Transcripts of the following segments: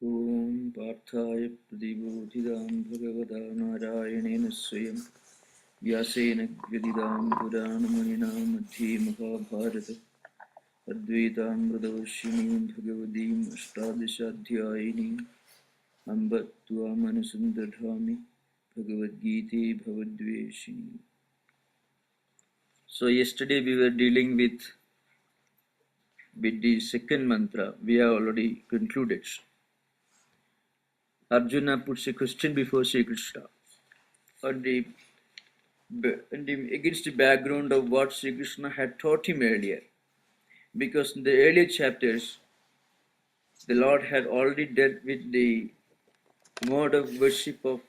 ॐ पार्थाय प्रतिबोधितां भगवता नारायणेन स्वयं व्यासेन व्यदितां पुराणमणिना मध्ये महाभारत अद्वैतामृतवर्षिणीं भगवतीम् अष्टादशाध्यायिनीम् अम्ब त्वामनुसन्दधामि भगवद्गीते भवद्वेषिणी. So yesterday we were dealing with the second mantra. We have already concluded. Arjuna puts a question before Sri Krishna against the background of what Sri Krishna had taught him earlier. Because in the earlier chapters, the Lord had already dealt with the mode of worship of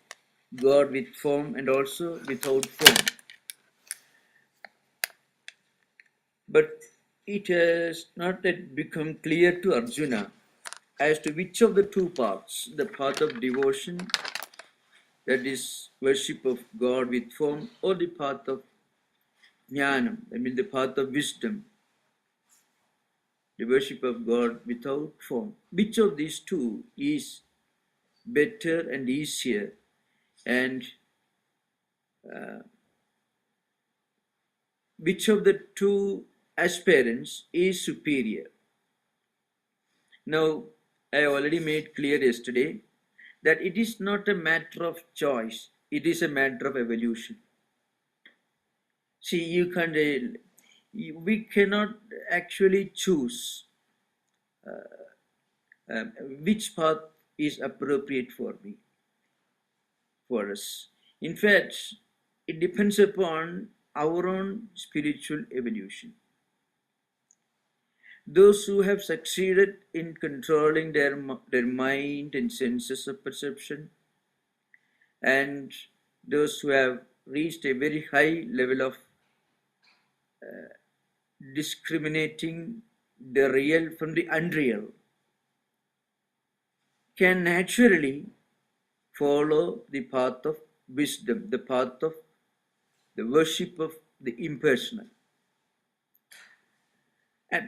God with form and also without form. But it has not yet become clear to Arjuna as to which of the two paths, the path of devotion, that is worship of God with form, or the path of jnanam, the path of wisdom, the worship of God without form. Which of these two is better and easier, and which of the two aspirants is superior? Now, I already made clear yesterday that it is not a matter of choice, it is a matter of evolution. See, we cannot actually choose which path is appropriate for us. In fact, it depends upon our own spiritual evolution. Those who have succeeded in controlling their mind and senses of perception, and those who have reached a very high level of discriminating the real from the unreal, can naturally follow the path of wisdom, the path of the worship of the impersonal.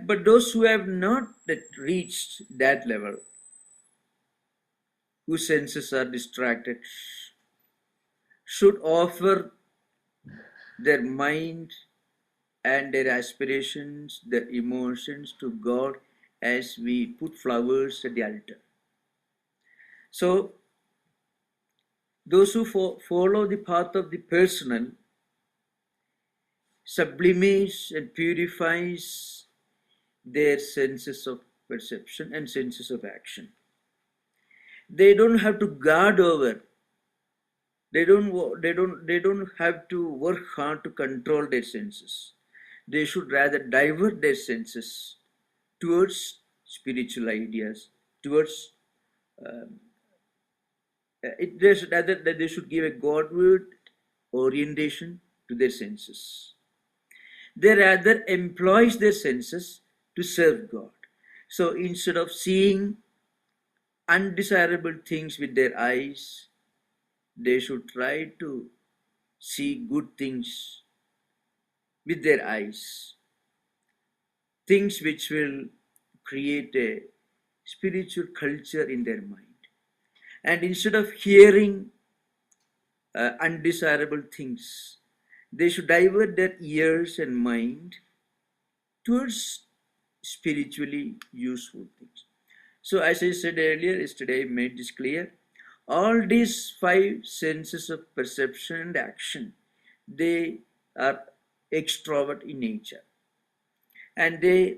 But those who have not yet reached that level, whose senses are distracted, should offer their mind and their aspirations, their emotions to God as we put flowers at the altar. So, those who follow the path of the personal sublimates and purifies their senses of perception and senses of action. They don't have to guard over. They don't have to work hard to control their senses. They should rather divert their senses towards spiritual ideas, towards they should give a Godward orientation to their senses. They rather employs their senses to serve God. So instead of seeing undesirable things with their eyes, they should try to see good things with their eyes, things which will create a spiritual culture in their mind. And instead of hearing undesirable things, they should divert their ears and mind towards spiritually useful things. So as I said earlier, yesterday I made this clear, all these five senses of perception and action, they are extrovert in nature, and they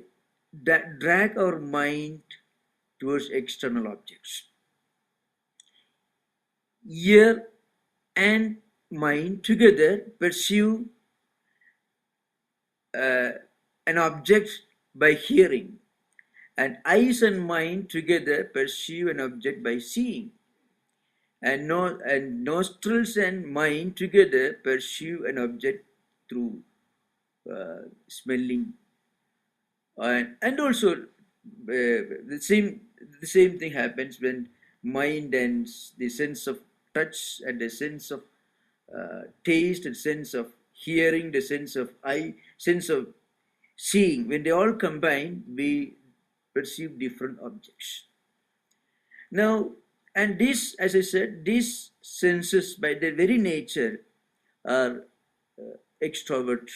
drag our mind towards external objects. Ear and mind together perceive an object by hearing, and eyes and mind together perceive an object by seeing, and nostrils and mind together perceive an object through smelling, and also the same thing happens when mind and the sense of touch and the sense of taste and sense of hearing, the sense of sense of seeing, when they all combine, we perceive different objects. Now, and this, as I said, these senses by their very nature are extrovert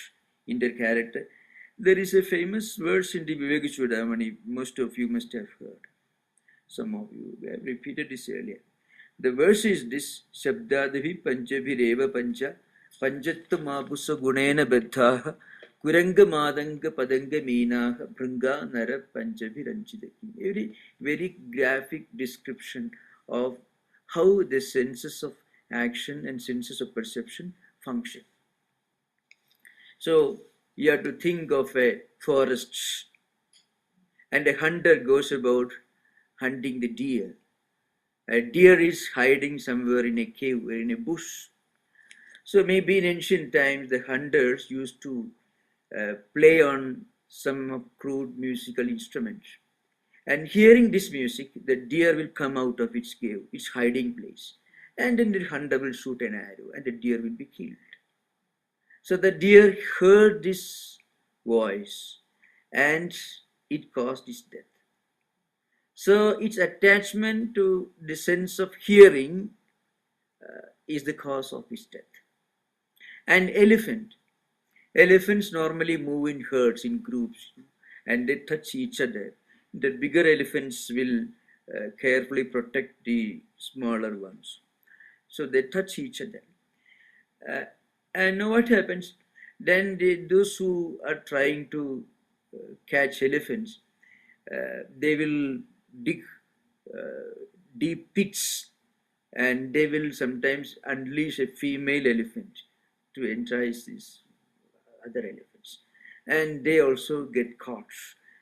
in their character. There is a famous verse in the Vivekachudamani, most of you must have heard. Some of you have repeated this earlier. The verse is this: Shabdadavi Panjabhireva Pancha Panjatta Mapusa Gunena Bedhaha Kuranga Madanga Padanga Meenaha Bringa Nara Panjabhiranchidaki. Very graphic description of how the senses of action and senses of perception function. So you have to think of a forest, and a hunter goes about hunting the deer. A deer is hiding somewhere in a cave or in a bush. So maybe in ancient times the hunters used to play on some crude musical instruments. And hearing this music, the deer will come out of its cave, its hiding place. And then the hunter will shoot an arrow and the deer will be killed. So the deer heard this voice and it caused its death. So its attachment to the sense of hearing is the cause of its death. And elephants normally move in herds, in groups, and they touch each other. The bigger elephants will carefully protect the smaller ones. So they touch each other. And what happens? Then those who are trying to catch elephants, they will dig deep pits, and they will sometimes unleash a female elephant to entice these other elephants, and they also get caught.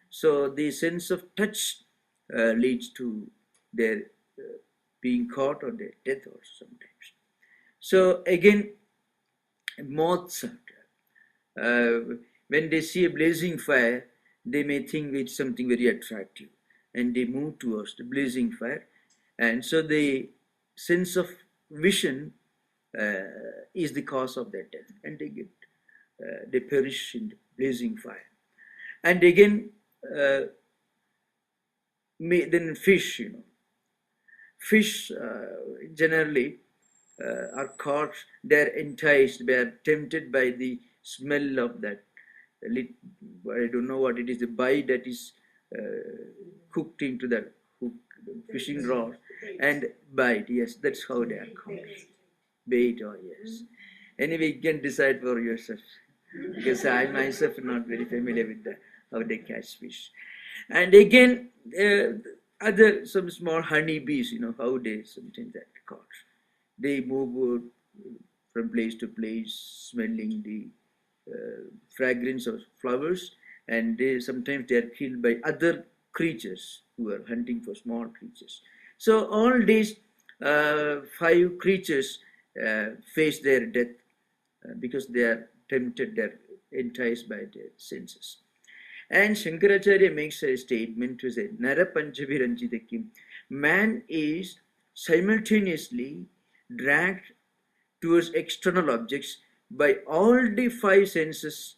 So the sense of touch leads to their being caught or their death also sometimes. So again, moths, when they see a blazing fire, they may think it's something very attractive, and they move towards the blazing fire. And so the sense of vision is the cause of their death, and they perish in the blazing fire. And again, then fish, fish generally are caught, they're enticed, they're tempted by the smell of that, I don't know what it is, the bite that is cooked into the hook, fishing rod, and bite. Yes, that's how they are caught. Bait, oh yes. Anyway, you can decide for yourself, because I myself am not very familiar with how they catch fish. And again, some small honeybees, how they sometimes are caught. They move from place to place, smelling the fragrance of flowers, and sometimes they are killed by other creatures who are hunting for small creatures. So all these 5 creatures face their death because they are tempted, they are enticed by their senses. And Shankaracharya makes a statement to say, Nara Panchaviranjitakim, man is simultaneously dragged towards external objects by all the 5 senses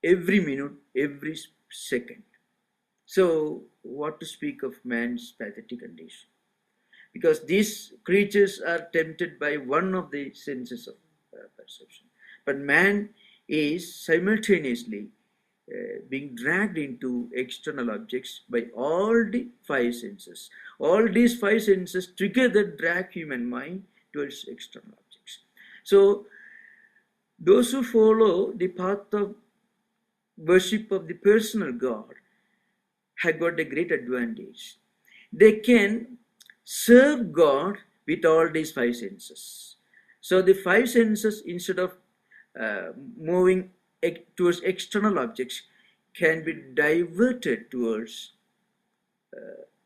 every minute, every second. So what to speak of man's pathetic condition? Because these creatures are tempted by one of the senses of perception. But man is simultaneously being dragged into external objects by all the 5 senses. All these 5 senses together drag human mind towards external objects. So those who follow the path of worship of the personal God have got a great advantage. They can serve God with all these 5 senses. So the 5 senses, instead of moving towards external objects, can be diverted towards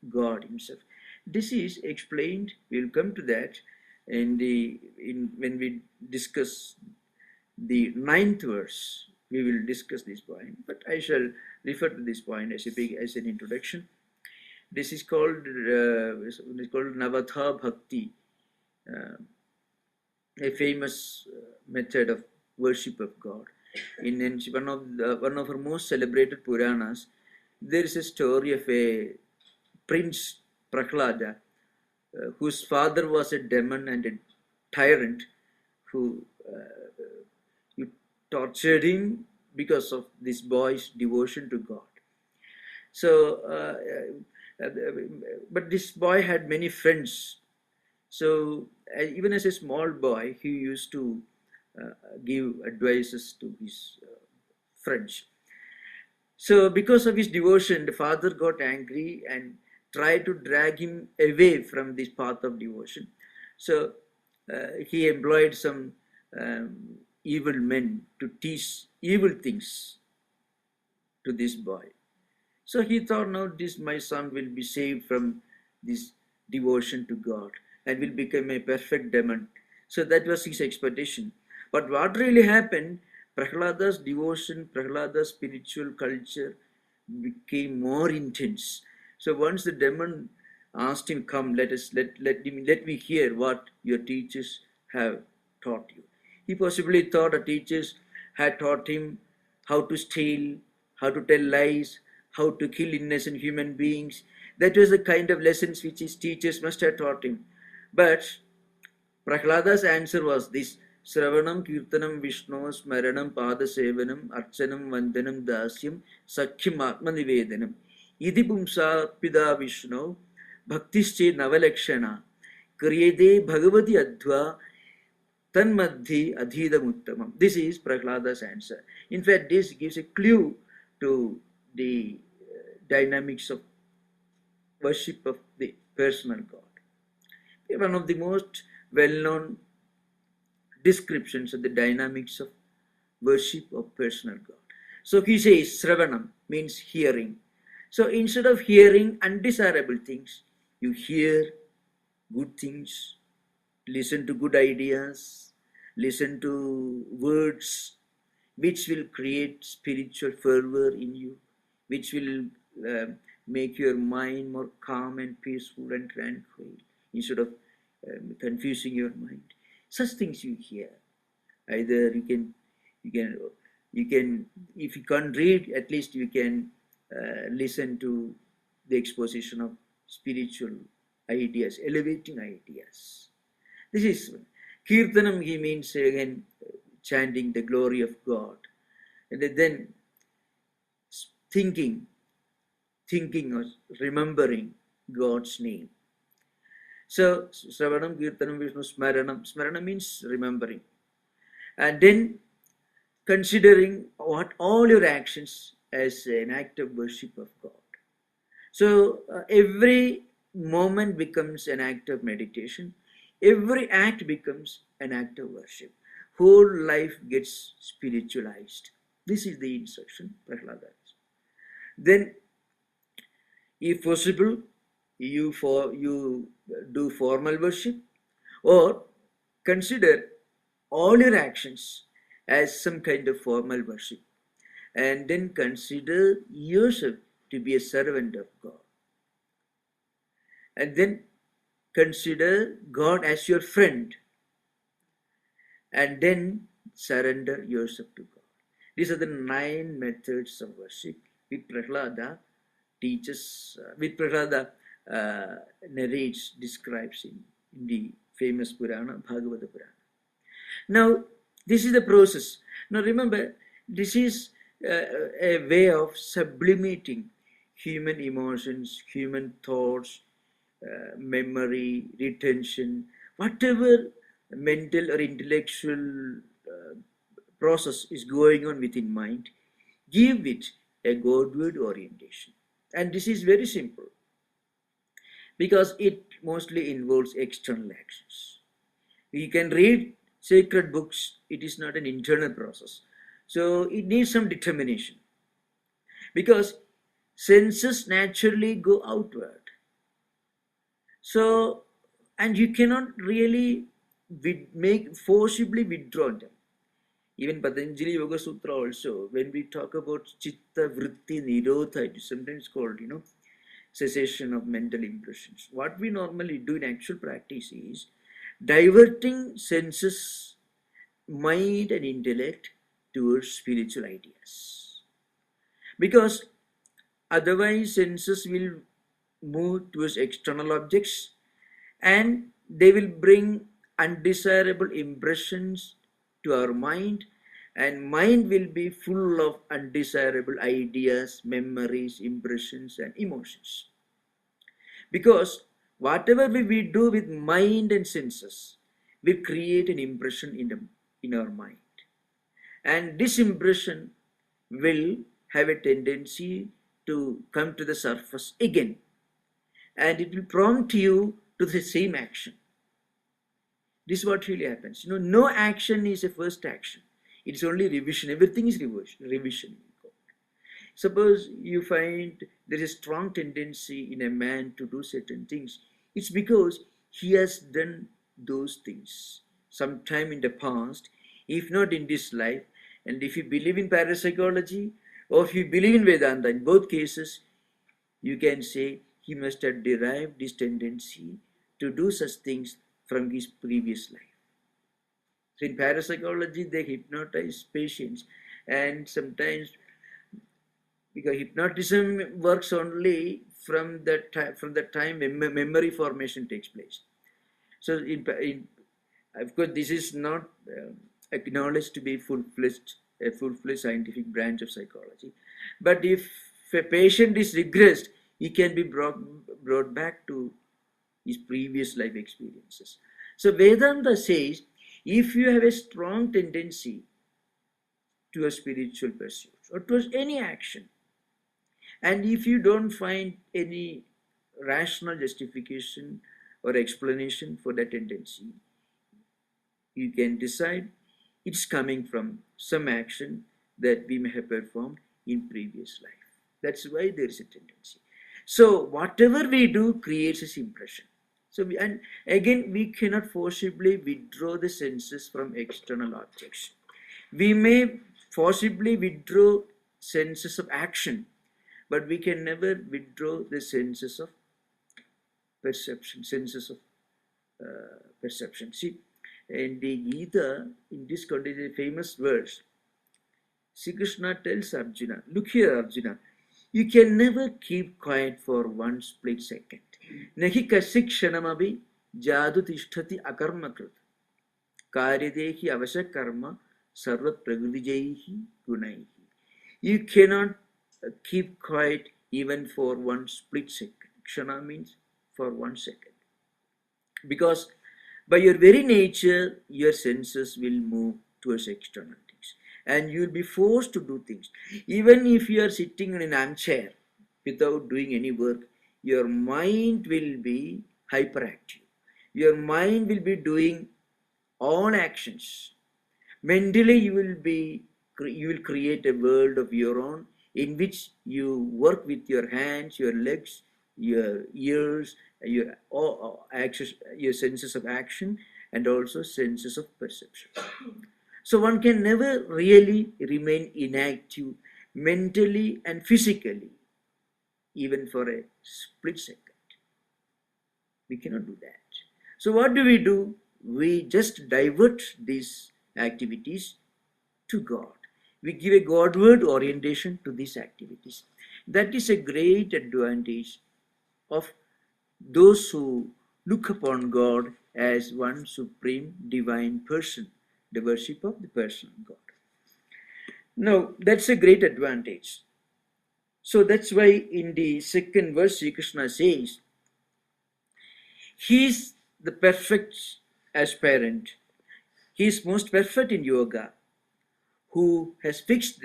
God himself. This is explained, we'll come to that when we discuss the 9th verse. We will discuss this point, but I shall refer to this point as an introduction. This is called Navatha Bhakti, a famous method of worship of God. In one of our most celebrated Puranas, there is a story of a prince Prahlada, whose father was a demon and a tyrant, who you tortured him because of this boy's devotion to God. So, but this boy had many friends. So, even as a small boy, he used to give advices to his friends. So, because of his devotion, the father got angry and tried to drag him away from this path of devotion. So, he employed some evil men to teach evil things to this boy. So he thought, now this my son will be saved from this devotion to God and will become a perfect demon. So that was his expectation. But what really happened, Prahlada's devotion, Prahlada's spiritual culture became more intense. So once the demon asked him, come, let me hear what your teachers have taught you. He possibly thought the teachers had taught him how to steal, how to tell lies, how to kill innocent human beings. That was the kind of lessons which his teachers must have taught him. But Prahlada's answer was this: Sravanam Kirtanam Vishnu Smaranam Padasevanam Archanam Vandanam Dasyam Sakhyam Atmanivedanam Idi Pumsa Pida Vishnu Bhaktische Navalakshana Kriyede Bhagavati Adhva Tanmadhi Adhidam Uttamam. This is Prahlada's answer. In fact, this gives a clue to the dynamics of worship of the personal God. One of the most well-known descriptions of the dynamics of worship of personal God. So he says Sravanam means hearing. So instead of hearing undesirable things, you hear good things, listen to good ideas, listen to words which will create spiritual fervor in you, which will make your mind more calm and peaceful and tranquil instead of confusing your mind. Such things you hear. Either you can, if you can't read, at least you can listen to the exposition of spiritual ideas, elevating ideas. This is Kirtanam. He means again chanting the glory of God, and then thinking or remembering God's name. So Sravanam, Kirtanam, Vishnu, Smaranam. Smarana means remembering. And then considering what all your actions as an act of worship of God. So every moment becomes an act of meditation. Every act becomes an act of worship. Whole life gets spiritualized. This is the instruction Prahlada. Then, if possible, you do formal worship, or consider all your actions as some kind of formal worship, and then consider yourself to be a servant of God, and then consider God as your friend, and then surrender yourself to God. These are the 9 methods of worship which Prahlada teaches, which Prahlada narrates, describes in the famous Purana, Bhagavad Purana. Now, this is the process. Now, remember, this is a way of sublimating human emotions, human thoughts, memory, retention, whatever mental or intellectual process is going on within mind, give it a Godward orientation. And this is very simple because it mostly involves external actions. You can read sacred books, it is not an internal process. So it needs some determination because senses naturally go outward. So, and you cannot really forcibly withdraw them. Even Patanjali Yoga Sutra also, when we talk about Chitta Vritti Nirodha, it is sometimes called, cessation of mental impressions. What we normally do in actual practice is diverting senses, mind and intellect towards spiritual ideas. Because otherwise senses will move towards external objects, and they will bring undesirable impressions to our mind, and mind will be full of undesirable ideas, memories, impressions, and emotions. Because whatever we do with mind and senses will create an impression in our mind. And this impression will have a tendency to come to the surface again. And it will prompt you to the same action. This is what really happens. No action is a first action. It's only revision. Everything is revision. Suppose you find there is a strong tendency in a man to do certain things. It's because he has done those things sometime in the past, if not in this life. And if you believe in parapsychology or if you believe in Vedanta, in both cases, you can say he must have derived this tendency to do such things from his previous life. So in parapsychology, they hypnotize patients, and sometimes, because hypnotism works only from the time memory formation takes place. So of course, this is not acknowledged to be a full-fledged scientific branch of psychology. But if a patient is regressed, he can be brought back to his previous life experiences. So Vedanta says, if you have a strong tendency to a spiritual pursuit or towards any action, and if you don't find any rational justification or explanation for that tendency, you can decide it's coming from some action that we may have performed in previous life. That's why there is a tendency. So whatever we do creates this impression. And again, we cannot forcibly withdraw the senses from external objects. We may forcibly withdraw senses of action, but we can never withdraw the senses of perception, perception. See, in the Gita, in this contains a famous verse. Sri Krishna tells Arjuna, look here Arjuna, you can never keep quiet for one split second. Nahi kasik kshanamabi jadu tishtati akarmakrit. Karyadehi avasha karma sarvat pragrudijaihi gunaihi. You cannot keep quiet even for one split second. Kshana means for 1 second. Because by your very nature, your senses will move towards external things. And you will be forced to do things. Even if you are sitting in an armchair without doing any work, your mind will be hyperactive. Your mind will be doing all actions. Mentally, you will create a world of your own in which you work with your hands, your legs, your ears, your senses of action, and also senses of perception. So one can never really remain inactive mentally and physically, even for a split second. We cannot do that. So what do? We just divert these activities to God. We give a Godward orientation to these activities. That is a great advantage of those who look upon God as one supreme divine person, the worship of the personal God. Now, that's a great advantage. So that's why in the second verse, Sri Krishna says, he is the perfect aspirant. He is most perfect in yoga, who has fixed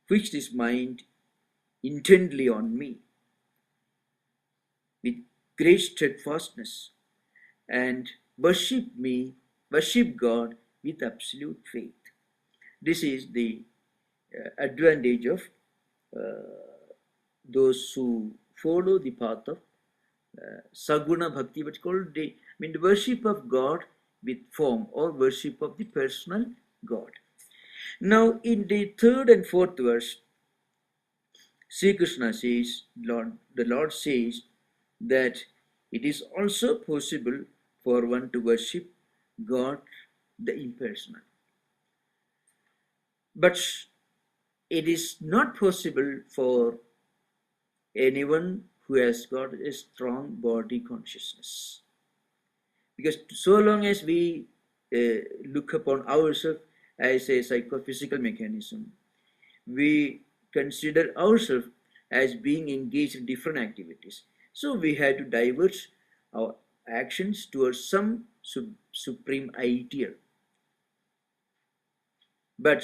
his mind intently on me with great steadfastness, and worship God with absolute faith. This is the advantage of those who follow the path of Saguna Bhakti, what's called the worship of God with form, or worship of the personal God. Now, in the third and fourth verse, Sri Krishna says, the Lord says that it is also possible for one to worship God, the impersonal. But it is not possible for anyone who has got a strong body consciousness. Because so long as we look upon ourselves as a psychophysical mechanism, we consider ourselves as being engaged in different activities. So we had to divert our actions towards some supreme ideal. But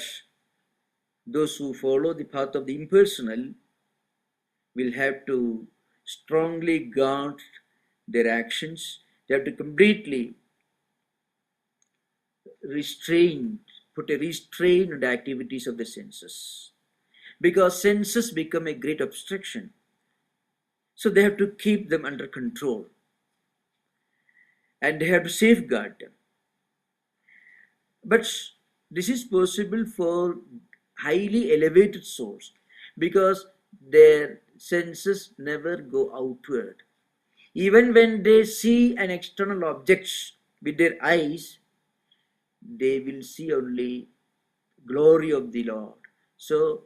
those who follow the path of the impersonal will have to strongly guard their actions. They have to completely put a restraint on the activities of the senses. Because senses become a great obstruction. So they have to keep them under control. And they have to safeguard them. But this is possible for highly elevated souls, because their senses never go outward. Even when they see an external object with their eyes, they will see only glory of the Lord. So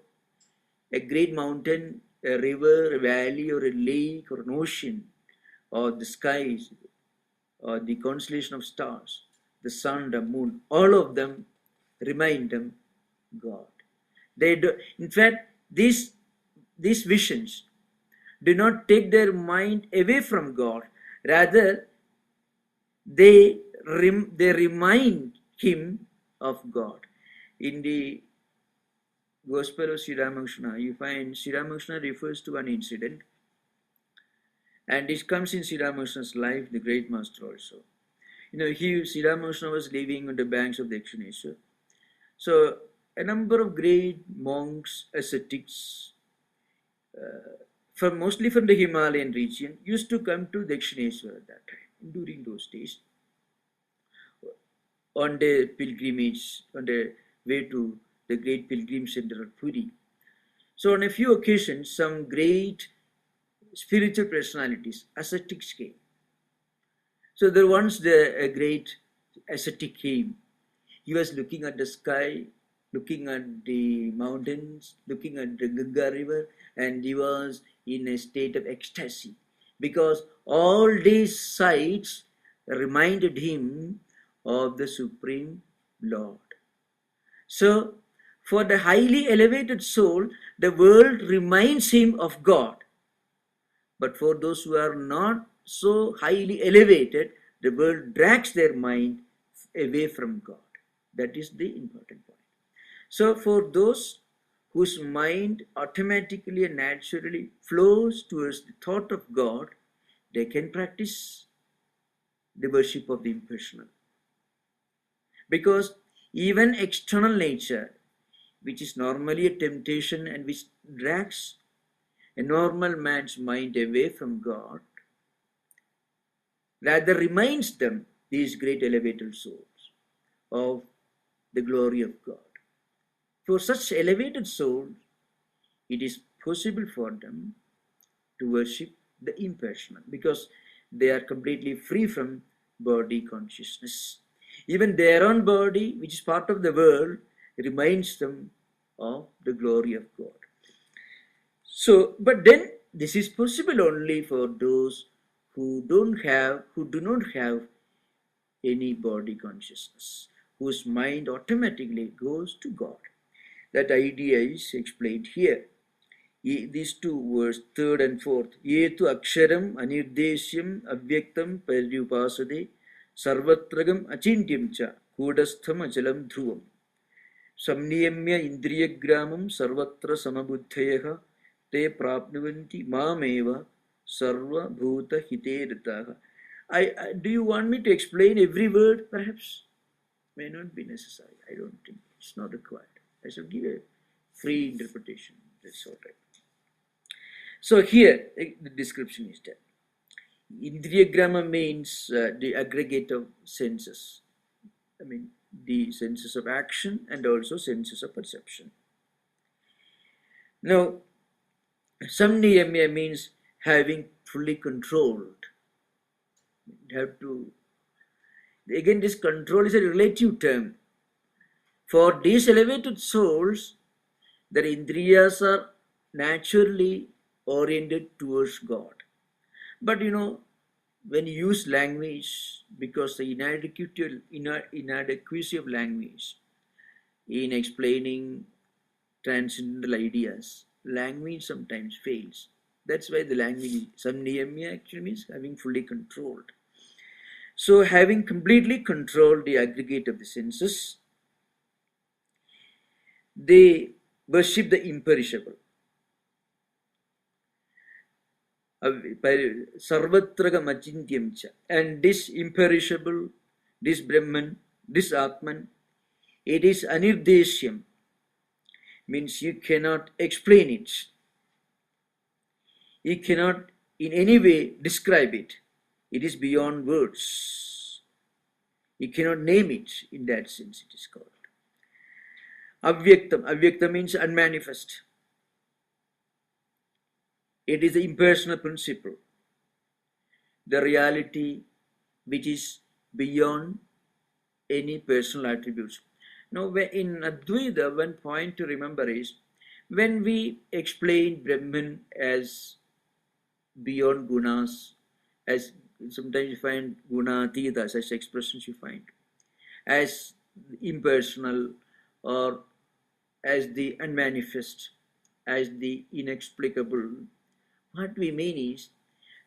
a great mountain, a river, a valley, or a lake, or an ocean, or the skies, or the constellation of stars, the sun, the moon, all of them remind them God. They do, in fact, these visions do not take their mind away from God. Rather, they remind him of God. In the Gospel of Sri Ramakrishna, you find Sri Ramakrishna refers to an incident, and it comes in Sri Ramakrishna's life, the great master also. Sri Ramakrishna was living on the banks of the Dakshineswar. So a number of great monks, ascetics, mostly from the Himalayan region, used to come to Dakshineswar at that time, during those days, on their pilgrimage, on their way to the great pilgrim center of Puri. So on a few occasions, some great spiritual personalities, ascetics, came. So there once a great ascetic came. He was looking at the sky, looking at the mountains, looking at the Ganga river, and he was in a state of ecstasy, because all these sights reminded him of the Supreme Lord. So, for the highly elevated soul, the world reminds him of God. But for those who are not so highly elevated, the world drags their mind away from God. That is the important point. So for those whose mind automatically and naturally flows towards the thought of God, they can practice the worship of the impersonal. Because even external nature, which is normally a temptation and which drags a normal man's mind away from God, rather reminds them, these great elevated souls, of the glory of God. For such elevated souls, it is possible for them to worship the impersonal, because they are completely free from body consciousness. Even their own body, which is part of the world, reminds them of the glory of God. So, but then this is possible only for those who do not have any body consciousness, whose mind automatically goes to God. That idea is explained here. These two words, third and fourth. Yetu aksharam anirdesyam avyaktam paryupasade sarvatragam achintyam cha kudastham achalam dhruvam samniyamya indriyagramam sarvatra samabuddhayaha te prapnuvanti mameva sarva bhuta hiteritaha. Do you want me to explain every word? Perhaps may not be necessary. I don't think it's not required. I shall give a free interpretation. That's all right. So here the description is that Indriyagrama means the aggregate of senses. I mean the senses of action and also senses of perception. Now, samniyamya means having fully controlled. You have to, again, this control is a relative term. For these elevated souls, their indriyas are naturally oriented towards God. But when you use language, because the inadequacy of language in explaining transcendental ideas, language sometimes fails. That's why the language, samniyamya, actually means having fully controlled. So having completely controlled the aggregate of the senses, they worship the imperishable. Sarvatraga machintyam cha. And this imperishable, this Brahman, this Atman, it is anirdesyam, means you cannot explain it. You cannot in any way describe it. It is beyond words. You cannot name it. In that sense it is called. Avyaktam. Avyaktam means unmanifest. It is the impersonal principle, the reality which is beyond any personal attributes. Now, in Advaita, one point to remember is, when we explain Brahman as beyond gunas, as sometimes you find gunatita, such expressions you find, as impersonal, or as the unmanifest, as the inexplicable, what we mean is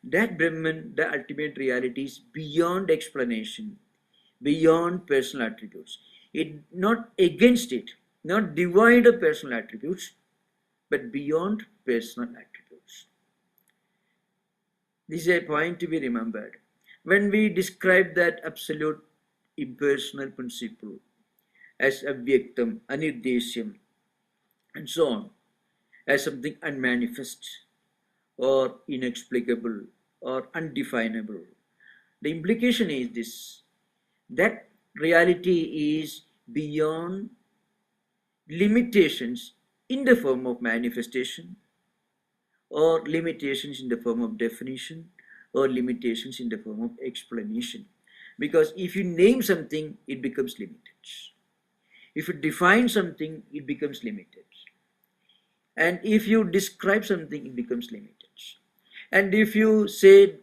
that Brahman, the ultimate reality, is beyond explanation, beyond personal attributes. It not against it, not devoid of personal attributes, but beyond personal attributes. This is a point to be remembered. When we describe that absolute impersonal principle as avyaktam, anirdesyam, and so on, as something unmanifest, or inexplicable, or undefinable, the implication is this: that reality is beyond limitations in the form of manifestation, or limitations in the form of definition, or limitations in the form of explanation. Because if you name something, it becomes limited. If you define something, it becomes limited. And if you describe something, it becomes limited. And if you say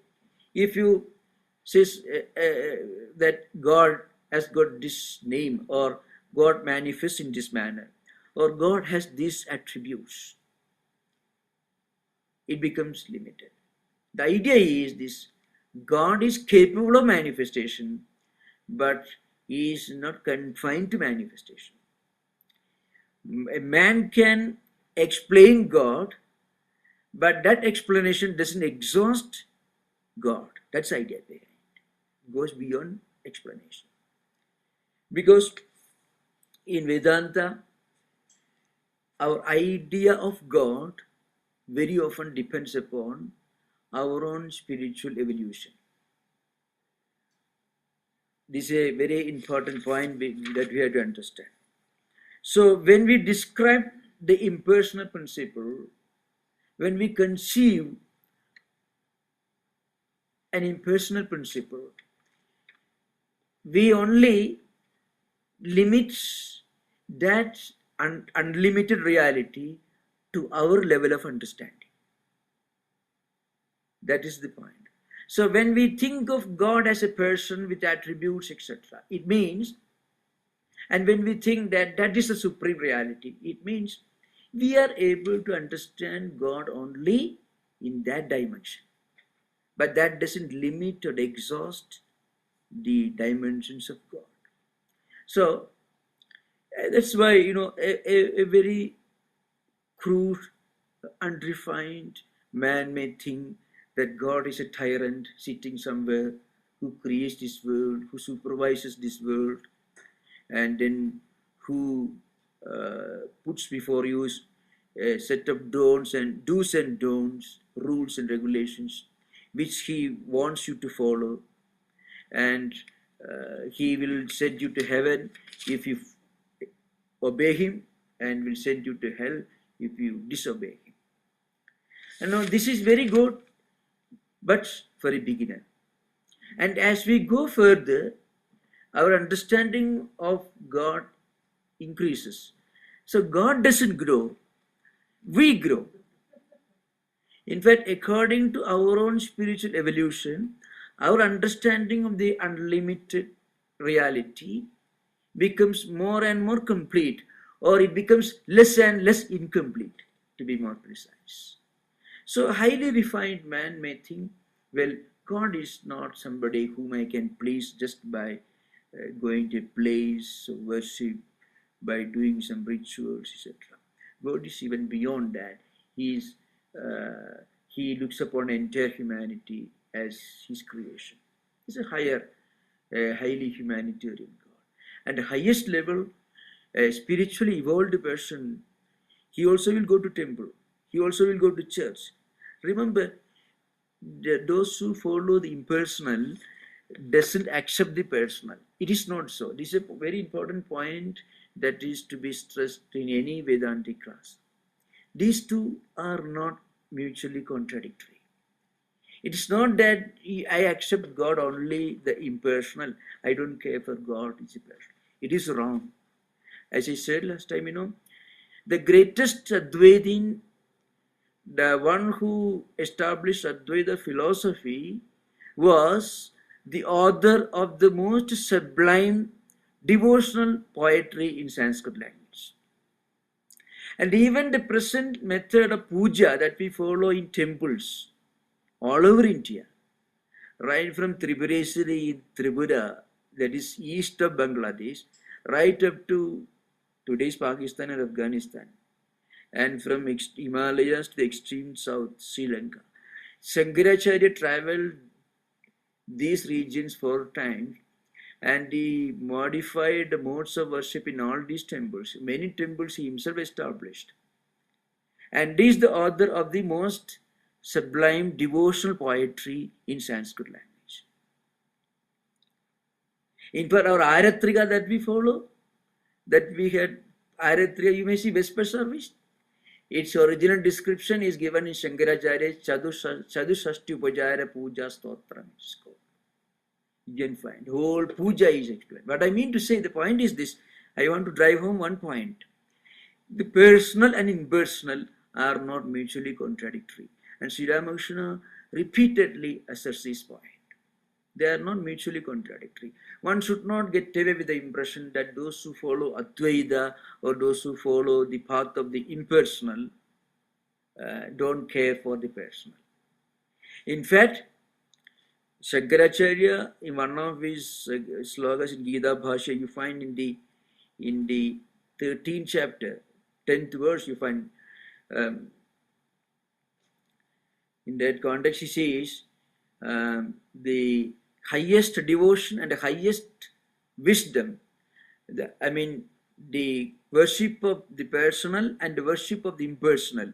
that God has got this name, or God manifests in this manner, or God has these attributes, it becomes limited. The idea is this: God is capable of manifestation, but he is not confined to manifestation. A man can explain God, but that explanation doesn't exhaust God. That's the idea there. It goes beyond explanation. Because in Vedanta, our idea of God very often depends upon our own spiritual evolution. This is a very important point that we have to understand. So when we describe the impersonal principle, when we conceive an impersonal principle, we only limit that unlimited reality to our level of understanding. That is the point. So when we think of God as a person with attributes, etc., it means, and when we think that that is the supreme reality, it means we are able to understand God only in that dimension. But that doesn't limit or exhaust the dimensions of God. So that's why, a very crude, unrefined man may think that God is a tyrant sitting somewhere who creates this world, who supervises this world, and then who puts before you a set of do's and don'ts, rules and regulations, which he wants you to follow, and he will send you to heaven if you obey him, and will send you to hell if you disobey him. And now this is very good, but for a beginner. And as we go further, our understanding of God increases. So God doesn't grow, we grow. In fact, according to our own spiritual evolution, our understanding of the unlimited reality becomes more and more complete, or it becomes less and less incomplete, to be more precise. So a highly refined man may think, well, God is not somebody whom I can please just by going to a place of worship, by doing some rituals, etc. God is even beyond that. He looks upon entire humanity as his creation. He's a highly humanitarian God. At the highest level, a spiritually evolved person, he also will go to temple. He also will go to church. Remember, those who follow the impersonal doesn't accept the personal. It is not so. This is a very important point that is to be stressed in any Vedantic class. These two are not mutually contradictory. It is not that I accept God only the impersonal. I don't care for God, it's impersonal. It is wrong. As I said last time, the greatest Advaitin, the one who established Advaita philosophy, was the author of the most sublime devotional poetry in Sanskrit language. And even the present method of puja that we follow in temples all over India, right from Tripureswari in Tripura, that is east of Bangladesh, right up to today's Pakistan and Afghanistan, and from Himalayas to the extreme south, Sri Lanka. Shankaracharya traveled these regions 4 times, and he modified the modes of worship in all these temples. Many temples he himself established. And he is the author of the most sublime devotional poetry in Sanskrit language. In fact, our Aratrika that we follow, that we had Aratrika, you may see Vesper service. Its original description is given in Shankaracharya's Chadushashti Upajara Puja Stotram. You can find whole puja is explained. What I mean to say, the point is this. I want to drive home one point. The personal and impersonal are not mutually contradictory. And Sri Ramakrishna repeatedly asserts this point. They are not mutually contradictory. One should not get away with the impression that those who follow Advaita or those who follow the path of the impersonal don't care for the personal. In fact, Shankaracharya, in one of his slokas in Gita Bhashya, you find in the 13th chapter, 10th verse, you find in that context he says the highest devotion and the highest wisdom, the worship of the personal and the worship of the impersonal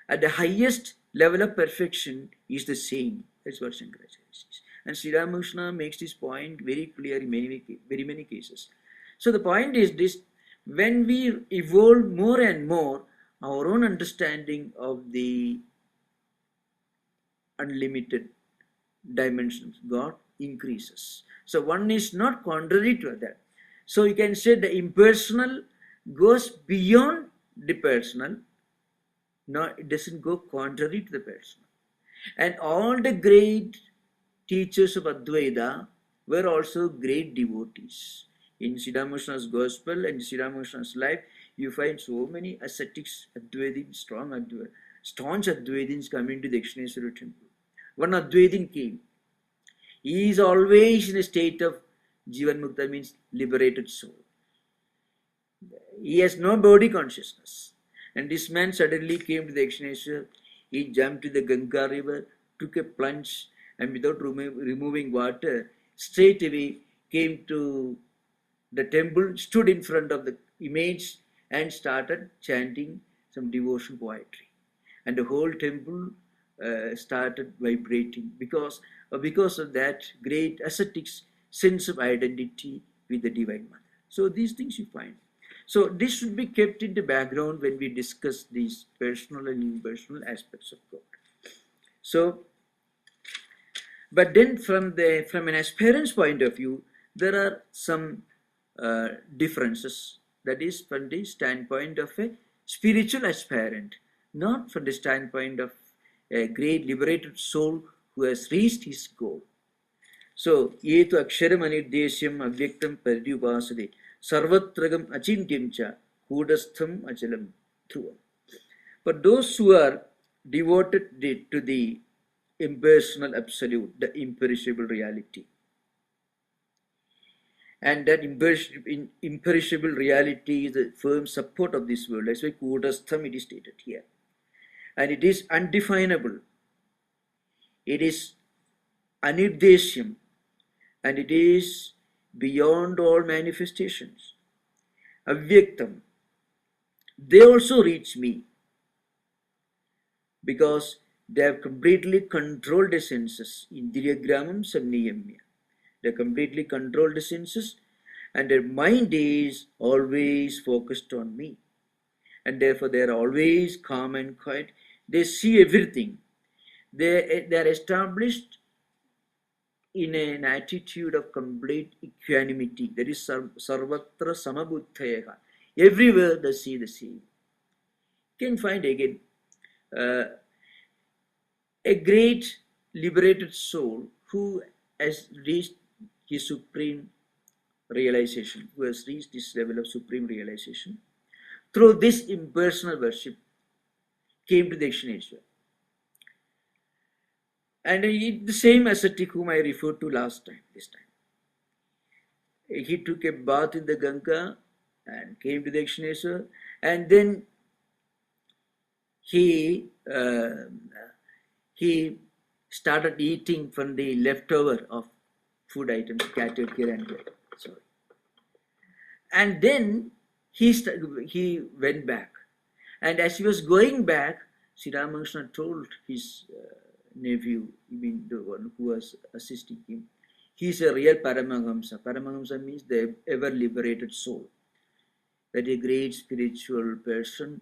at the highest level of perfection is the same. That's what Shankaracharya says. And Sri Ramakrishna makes this point very clear in very many cases. So the point is this: when we evolve more and more, our own understanding of the unlimited dimensions of God increases. So one is not contrary to that. So you can say the impersonal goes beyond the personal. No, it doesn't go contrary to the personal. And all the great teachers of Advaita were also great devotees. In Sri Ramakrishna's gospel and Sri Ramakrishna's life, you find so many ascetics, Advaitins, staunch Advaitins coming to the Dakshineswara temple. One Advaitin came. He is always in a state of Jivan Mukta, means liberated soul. He has no body consciousness. And this man suddenly came to the Dakshineswara. He jumped to the Ganga river, took a plunge, and without removing water, straight away came to the temple, stood in front of the image and started chanting some devotional poetry. And the whole temple started vibrating because of that great ascetic's sense of identity with the Divine Mother. So these things you find. So this should be kept in the background when we discuss these personal and impersonal aspects of God. So, but then from an aspirant's point of view, there are some differences. That is from the standpoint of a spiritual aspirant, not from the standpoint of a great liberated soul who has reached his goal. So, yetu aksharam anirdesyam avyaktam paryupasade sarvatragam achintyam cha kudastham achalam dhruvam. But those who are devoted to the impersonal absolute, the imperishable reality, and that imperishable reality is the firm support of this world. That's why kudastham it is stated here. And it is undefinable. It is anirdesyam. And it is beyond all manifestations. Avyaktam. They also reach me because they have completely controlled the senses. Indriyagramam samniyamya. They completely controlled the senses and their mind is always focused on me. And therefore they are always calm and quiet. They see everything. They are established in an attitude of complete equanimity. That is sarvatra samabuddhayaha. Everywhere they see the same. You can find again a great liberated soul who has reached his supreme realization, who has reached this level of supreme realization. Through this impersonal worship, came to the Dakshineshwar. And the same ascetic whom I referred to last time, this time. He took a bath in the Ganga and came to the Dakshineshwar, and then he started eating from the leftover of food items scattered here and there. Sorry. And then he went back. And as he was going back, Sri Ramakrishna told his nephew, the one who was assisting him, he is a real Paramahamsa. Paramahamsa means the ever liberated soul. That a great spiritual person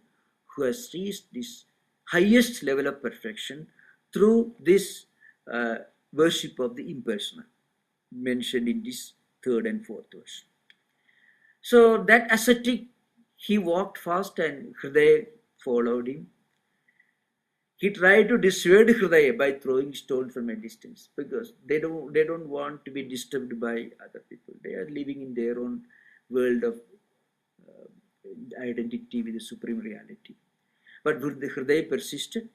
who has reached this highest level of perfection through this worship of the impersonal, mentioned in this third and fourth verse. So that ascetic, he walked fast and Hridaya followed him. He tried to dissuade Hridaya by throwing stones from a distance because they don't want to be disturbed by other people. They are living in their own world of identity with the supreme reality. But the Hridaya persisted.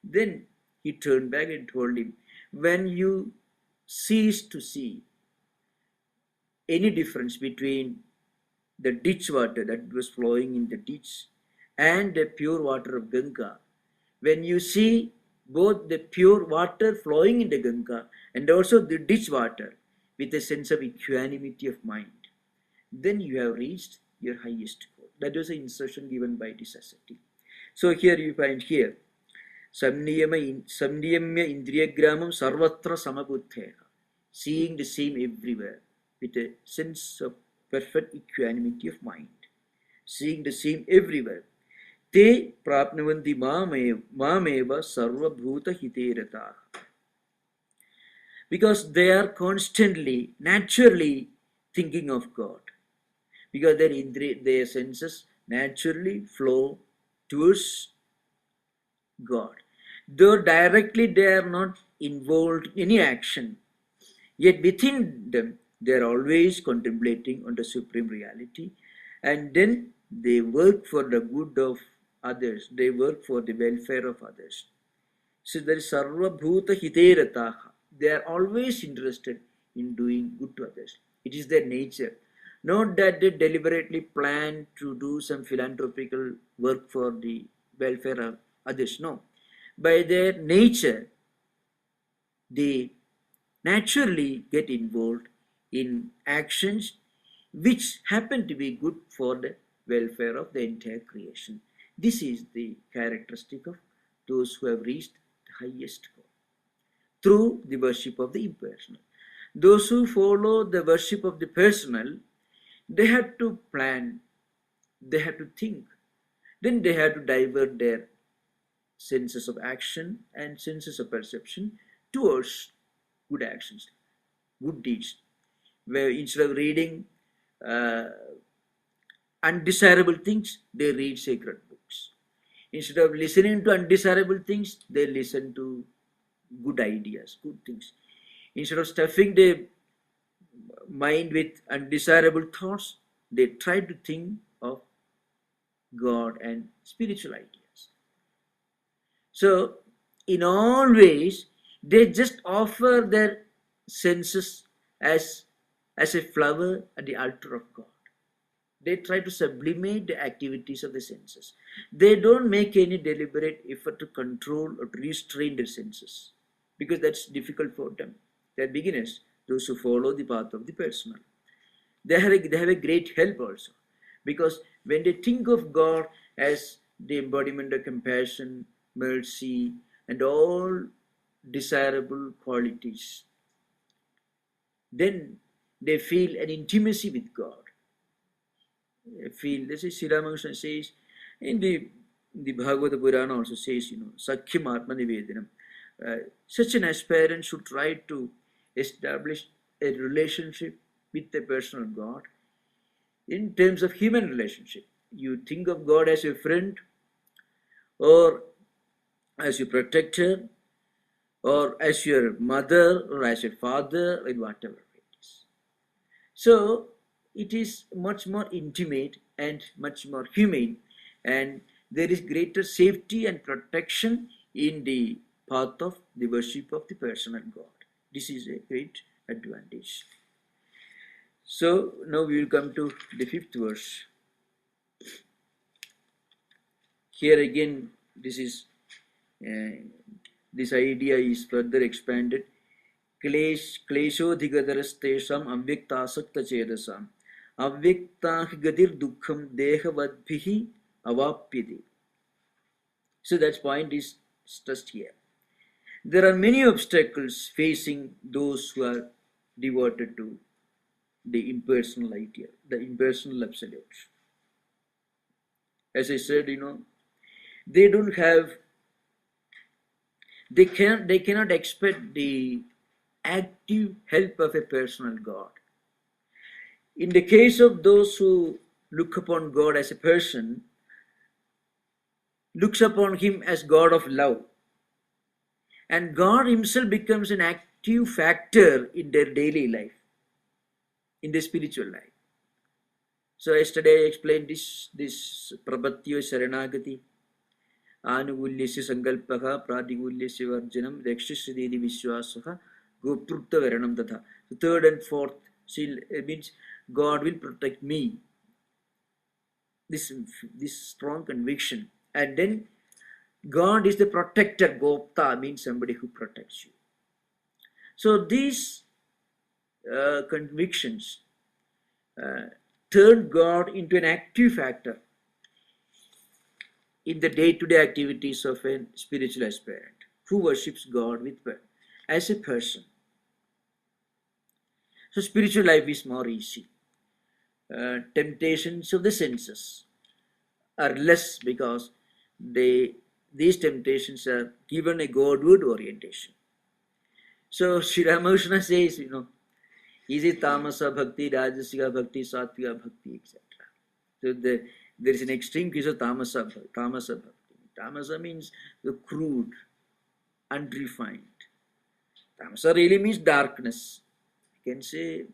Then he turned back and told him, when you cease to see any difference between the ditch water that was flowing in the ditch and the pure water of Ganga, when you see both the pure water flowing in the Ganga and also the ditch water with a sense of equanimity of mind, then you have reached your highest goal. That was an instruction given by this ascetic. So here you find here, samniyamya indriyagramam sarvatra samabuddheha, seeing the same everywhere with a sense of perfect equanimity of mind, seeing the same everywhere. Te prapnavanti mameva sarvabhuta hiterataha. Because they are constantly, naturally thinking of God. Because their senses naturally flow towards God. Though directly they are not involved in any action, yet within them they are always contemplating on the supreme reality, and then they work for the good of others. They work for the welfare of others. So there is sarva bhuta hiterataha. They are always interested in doing good to others. It is their nature. Not that they deliberately plan to do some philanthropical work for the welfare of others. No. By their nature, they naturally get involved in actions which happen to be good for the welfare of the entire creation. This is the characteristic of those who have reached the highest goal through the worship of the impersonal. Those who follow the worship of the personal, they have to plan, they have to think, then they have to divert their senses of action and senses of perception towards good actions, good deeds, where instead of reading undesirable things, they read sacred books. Instead of listening to undesirable things, they listen to good ideas, good things. Instead of stuffing their mind with undesirable thoughts, they try to think of God and spiritual ideas. So, in all ways, they just offer their senses as a flower at the altar of God. They try to sublimate the activities of the senses. They don't make any deliberate effort to control or to restrain their senses, because that's difficult for them. They're beginners, those who follow the path of the personal. They have a great help also, because when they think of God as the embodiment of compassion, mercy, and all desirable qualities, then they feel an intimacy with God. They feel, this is Sri Ramakrishna says, in the Bhagavad Purana also says, Sakhyam Atma Nivedanam. Such an aspirant should try to establish a relationship with the personal God in terms of human relationship. You think of God as your friend, or as your protector, or as your mother, or as your father, or whatever it is. So it is much more intimate and much more humane, and there is greater safety and protection in the path of the worship of the personal God. This is a great advantage. So now we will come to the 5th verse. Here again, this idea is further expanded. Kleshodhigadarastesham avyaktasakta chedasam avyaktah gadir dukkham dehavadbhihi avapyati. So that point is stressed here. There are many obstacles facing those who are devoted to the impersonal idea, the impersonal absolute. As I said, they don't have, they cannot expect the active help of a personal God. In the case of those who look upon God as a person, looks upon him as God of love, and God himself becomes an active factor in their daily life, in their spiritual life. So yesterday I explained this prapatyo sharanagati, anugulyasya sankalpaha, pratigulyasya varjanam, rakshasya vishwasaha, goprukta varanam tatha. The 3rd and 4th means God will protect me. This strong conviction. And then God is the protector. Gopta means somebody who protects you. So these convictions turn God into an active factor in the day-to-day activities of a spiritual aspirant who worships God as a person. So spiritual life is more easy. Temptations of the senses are less, because these temptations are given a Godward orientation. So Sri Ramakrishna says, is it tamasa bhakti, rajasiga bhakti, sattvika bhakti, etc. So there is an extreme case of tamasa bhakti. Tamasa means the crude, unrefined. Tamasa really means darkness. You can say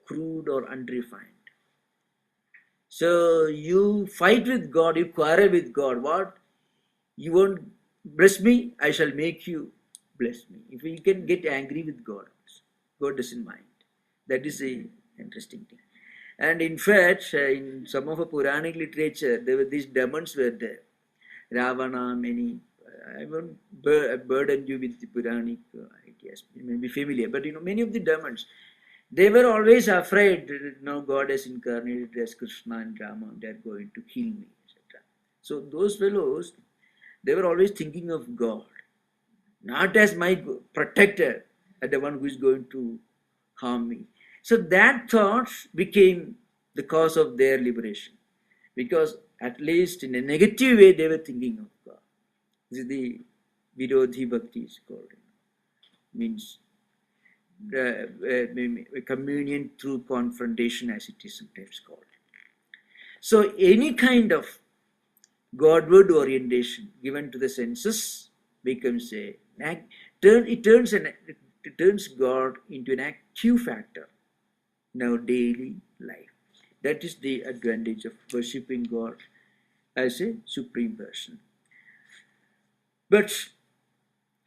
crude or unrefined. So you fight with God, you quarrel with God. What? You won't bless me, I shall make you bless me. If you can get angry with God, God doesn't mind. That is an interesting thing. And in fact, in some of the Puranic literature, these demons were there. Ravana, many. I won't burden you with the Puranic ideas. You may be familiar, but many of the demons, they were always afraid that God has incarnated as Krishna and Rama, they are going to kill me, etc. So those fellows, they were always thinking of God, not as my protector, as the one who is going to harm me. So that thought became the cause of their liberation, because at least in a negative way they were thinking of God. This is the Virodhi Bhakti is called. Means communion through confrontation, as it is sometimes called. So any kind of Godward orientation given to the senses becomes it turns God into an active factor in our daily life. That is the advantage of worshipping God as a supreme person. But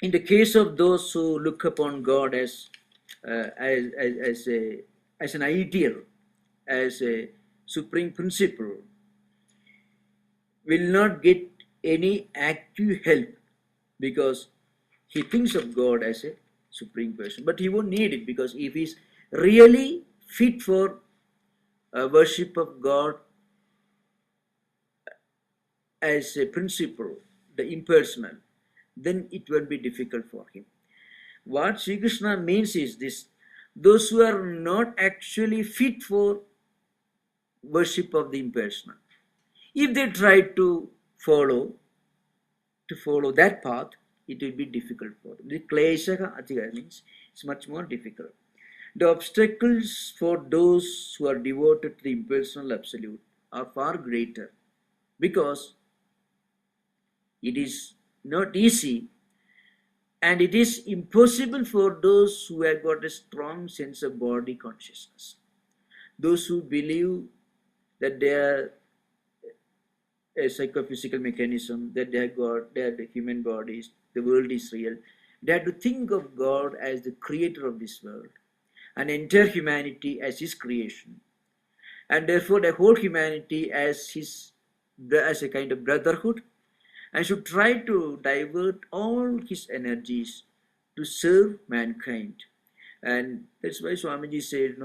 in the case of those who look upon God as an ideal, as a supreme principle, will not get any active help because he thinks of God as a supreme person. But he won't need it, because if he's really fit for worship of God as a principle, the impersonal, then it won't be difficult for him. What Sri Krishna means is this: those who are not actually fit for worship of the impersonal, if they try to follow that path, it will be difficult for them. The kleshaha adhika means it's much more difficult. The obstacles for those who are devoted to the impersonal absolute are far greater, because it is not easy, and it is impossible for those who have got a strong sense of body consciousness. Those who believe that they are a psychophysical mechanism, that they are the human bodies, the world is real. They have to think of God as the creator of this world, and entire humanity as his creation, and therefore the whole humanity as a kind of brotherhood, and should try to divert all his energies to serve mankind. And that's why Swamiji said,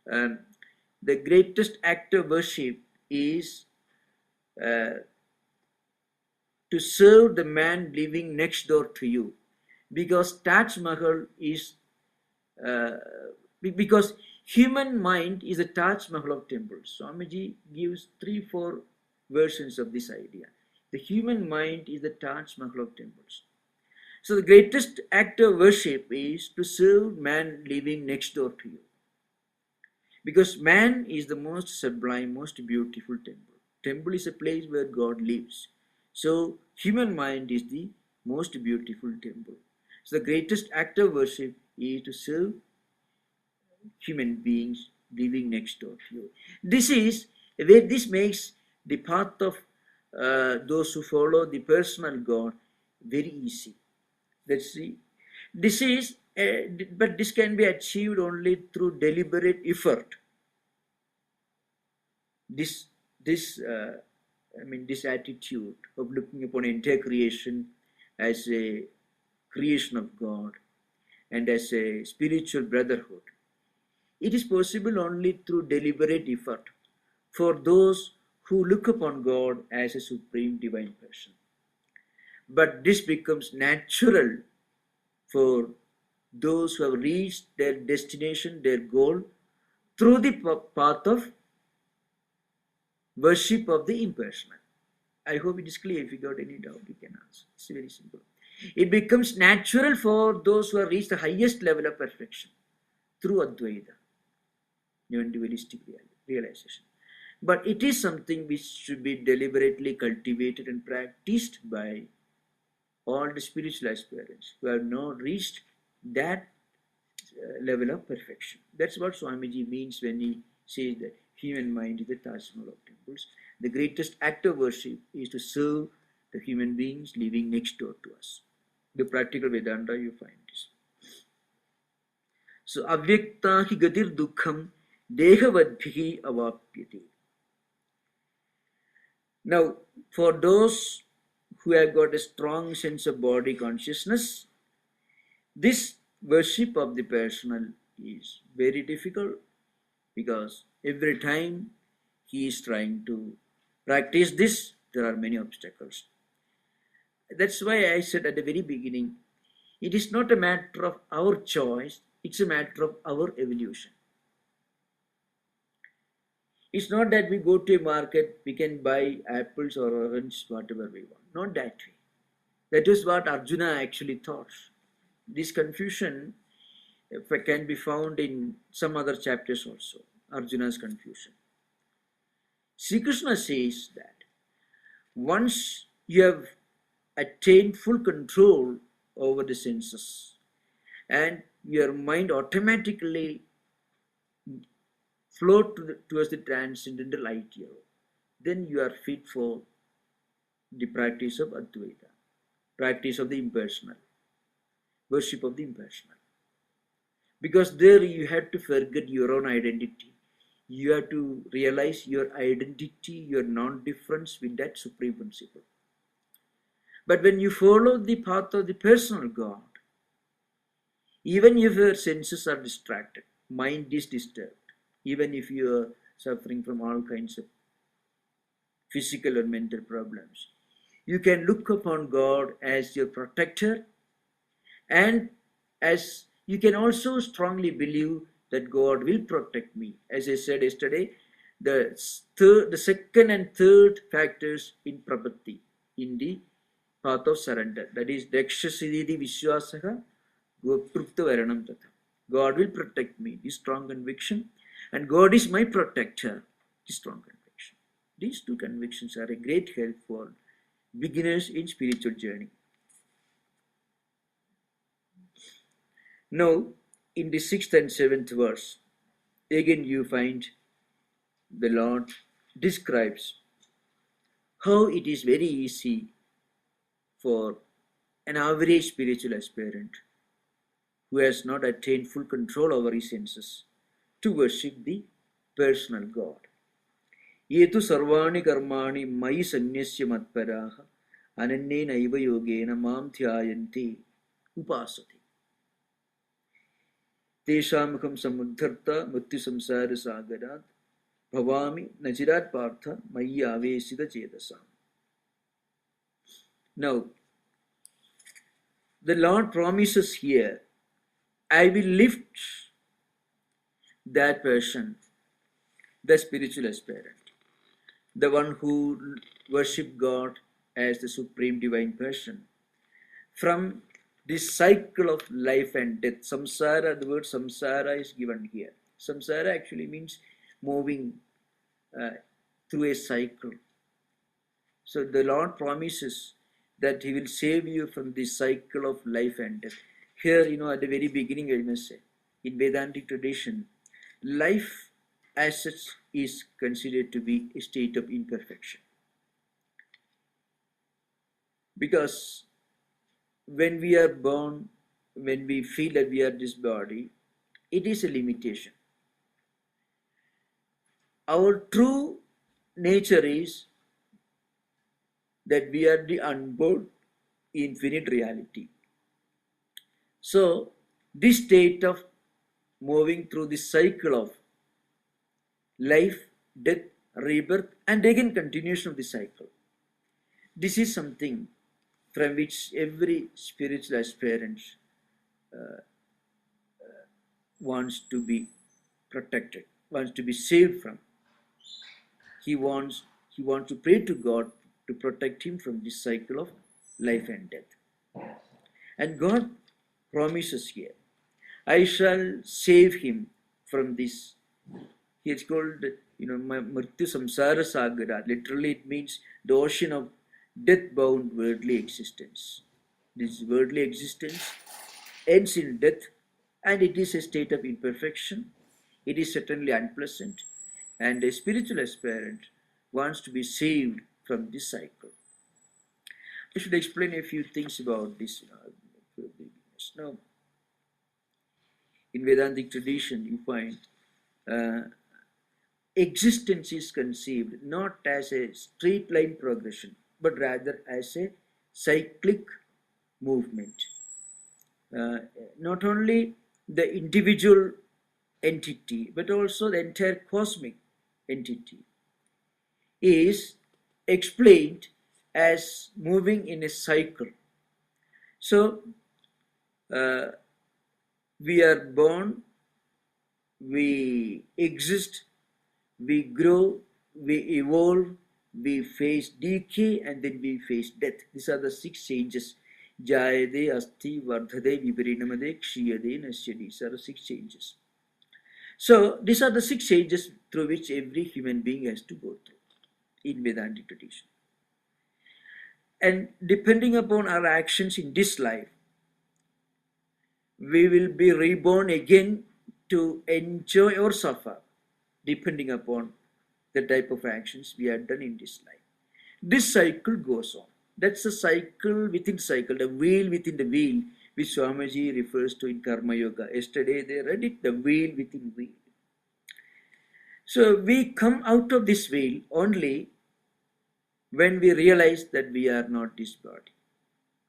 the greatest act of worship is to serve the man living next door to you, because Taj Mahal is because human mind is the Taj Mahal of temples. Swamiji gives 3-4 versions of this idea. The human mind is the Taj Mahal of temples. So the greatest act of worship is to serve man living next door to you, because man is the most sublime, most beautiful temple. Temple is a place where God lives. So human mind is the most beautiful temple. So the greatest act of worship is to serve human beings living next door to you. This makes the path of those who follow the personal God very easy. Let's see. But this can be achieved only through deliberate effort. This attitude of looking upon entire creation as a creation of God and as a spiritual brotherhood, it is possible only through deliberate effort for those who look upon God as a supreme divine person. But this becomes natural for those who have reached their destination, their goal, through the path of worship of the impersonal. I hope it is clear. If you got any doubt, you can ask. It's very simple. It becomes natural for those who have reached the highest level of perfection through Advaita, non-dualistic realization. But it is something which should be deliberately cultivated and practiced by all the spiritual aspirants who have not reached that level of perfection. That's what Swamiji means when he says that human mind is the Taj Mahal of temples. The greatest act of worship is to serve the human beings living next door to us. The practical Vedanta, you find this. So, avyakta hi gatir dukkham dehavadbhihi avapyate. Now, for those who have got a strong sense of body consciousness, this worship of the personal is very difficult, because every time he is trying to practice this, there are many obstacles. That's why I said at the very beginning, it is not a matter of our choice, it's a matter of our evolution. It's not that we go to a market, we can buy apples or oranges, whatever we want. Not that way. That is what Arjuna actually thought. This confusion can be found in some other chapters also, Arjuna's confusion. Sri Krishna says that Once you have attained full control over the senses and your mind automatically float towards the transcendental ideal, then you are fit for the practice of Advaita, practice of the impersonal, worship of the impersonal. Because there you have to forget your own identity. You have to realize your identity, your non-difference with that supreme principle. But when you follow the path of the personal God, even if your senses are distracted, mind is disturbed, even if you are suffering from all kinds of physical or mental problems, you can look upon God as your protector, and as you can also strongly believe that God will protect me. As I said yesterday, the second and third factors in prapatti, in the path of surrender, that is Dakshasiddhi Vishwasaha Goprukta Varanam Tatha. God will protect me, this strong conviction, and God is my protector, this strong conviction. These two convictions are a great help for beginners in spiritual journey. Now, in the 6th and 7th verse, again you find the Lord describes how it is very easy for an average spiritual aspirant who has not attained full control over his senses to worship the personal God. Yetu sarvani karmani mai sanyasya matparaha ananne naiva yogena mam dhyayanti upasati. Teshamukam samudharta mrityu samsara sagarat bhavami najirat partha mayi avesida chedasam. Now, the Lord promises here, I will lift that person, the spiritual aspirant, the one who worship God as the supreme divine person, from this cycle of life and death. Samsara, the word samsara is given here. Samsara actually means moving through a cycle. So the Lord promises that He will save you from this cycle of life and death. Here, at the very beginning, I must say, in Vedantic tradition, life as such is considered to be a state of imperfection. Because when we are born, when we feel that we are this body, it is a limitation. Our true nature is that we are the unborn, infinite reality. So, this state of moving through the cycle of life, death, rebirth, and again continuation of the cycle, this is something from which every spiritual aspirant wants to be protected, wants to be saved from. He wants to pray to God to protect him from this cycle of life and death. And God promises here, I shall save him from this. He is called, Mrityu Samsara Sagara. Literally, it means the ocean of death-bound worldly existence. This worldly existence ends in death, and it is a state of imperfection. It is certainly unpleasant, and a spiritual aspirant wants to be saved from this cycle. I should explain a few things about this. Now, in Vedantic tradition, you find existence is conceived not as a straight line progression, but rather as a cyclic movement. Not only the individual entity, but also the entire cosmic entity is explained as moving in a cycle. So, we are born, we exist, we grow, we evolve, we face decay, and then we face death. These are the 6 changes. Jayade, Asti, Vardhade, Viparinamade, Kshiyade, Nasyade. These are the 6 changes. So, these are the 6 changes through which every human being has to go through in Vedantic tradition. And depending upon our actions in this life, we will be reborn again to enjoy or suffer, depending upon the type of actions we have done in this life. This cycle goes on. That's a cycle within cycle, the wheel within the wheel, which Swamiji refers to in Karma Yoga. Yesterday they read it, the wheel within wheel. So we come out of this wheel only when we realize that we are not this body.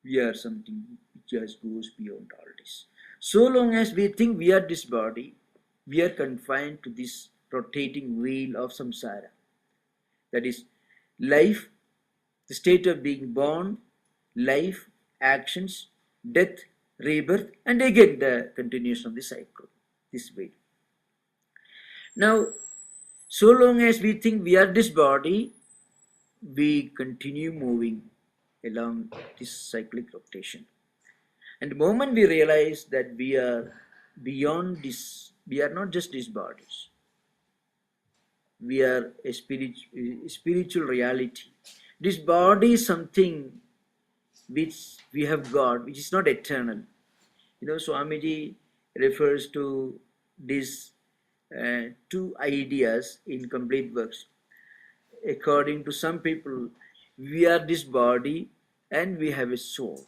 We are something which just goes beyond all this. So long as we think we are this body, we are confined to this rotating wheel of samsara. That is life, the state of being born, life, actions, death, rebirth, and again the continuation of the cycle, this wheel. Now, so long as we think we are this body, we continue moving along this cyclic rotation. And the moment we realize that we are beyond this, we are not just these bodies, we are a spiritual reality. This body is something which we have got, which is not eternal. Swamiji refers to these two ideas in complete works. According to some people, we are this body and we have a soul.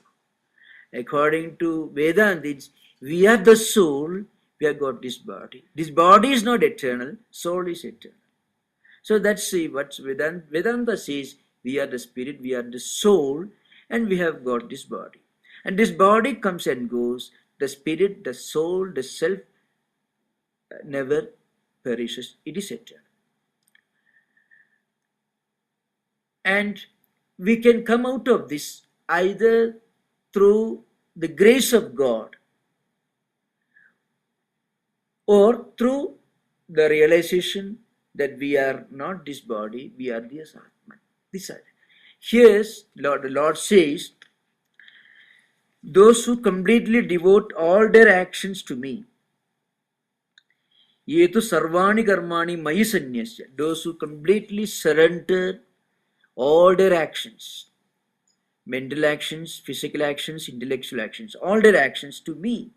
According to Vedanta, we are the soul, we have got this body. This body is not eternal, soul is eternal. So that's what Vedanta says, we are the spirit, we are the soul, and we have got this body. And this body comes and goes. The spirit, the soul, the self never perishes. It is eternal. And we can come out of this either through the grace of God or through the realization that we are not this body, we are the Atman. Here, the Lord says, those who completely devote all their actions to me, yetu sarvani karmani mayi sanyasya, those who completely surrender all their actions, mental actions, physical actions, intellectual actions, all their actions to me,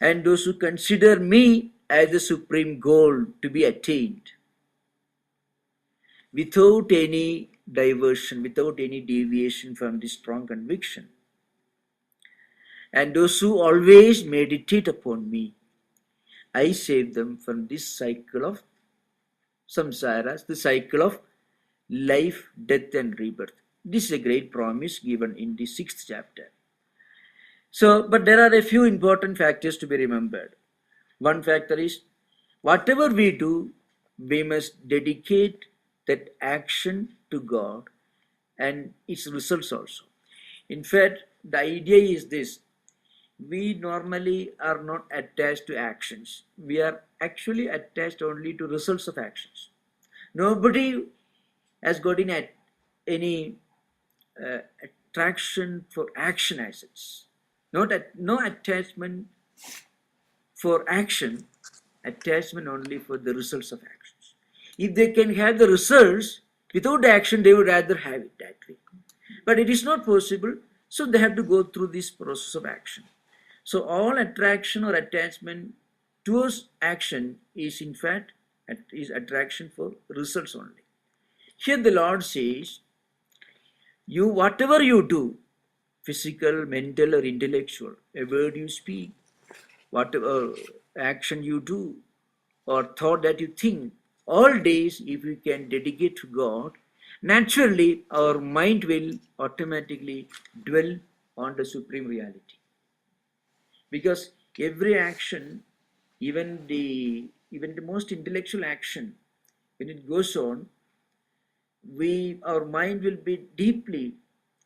and those who consider me as the supreme goal to be attained, without any diversion, without any deviation from this strong conviction, and those who always meditate upon me, I save them from this cycle of samsaras, the cycle of life, death, and rebirth. This is a great promise given in the 6th chapter. So, but there are a few important factors to be remembered. One factor is, whatever we do, we must dedicate that action to God and its results also. In fact, the idea is this: we normally are not attached to actions. We are actually attached only to results of actions. Nobody has got any attraction for action as such. No attachment for action, attachment only for the results of actions. If they can have the results without the action, they would rather have it that way. But it is not possible, so they have to go through this process of action. So all attraction or attachment towards action is in fact is attraction for results only. Here the Lord says, you whatever you do, physical, mental, or intellectual, a word you speak, whatever action you do, or thought that you think, all days if we can dedicate to God, naturally our mind will automatically dwell on the supreme reality. Because every action, even the most intellectual action, when it goes on, our mind will be deeply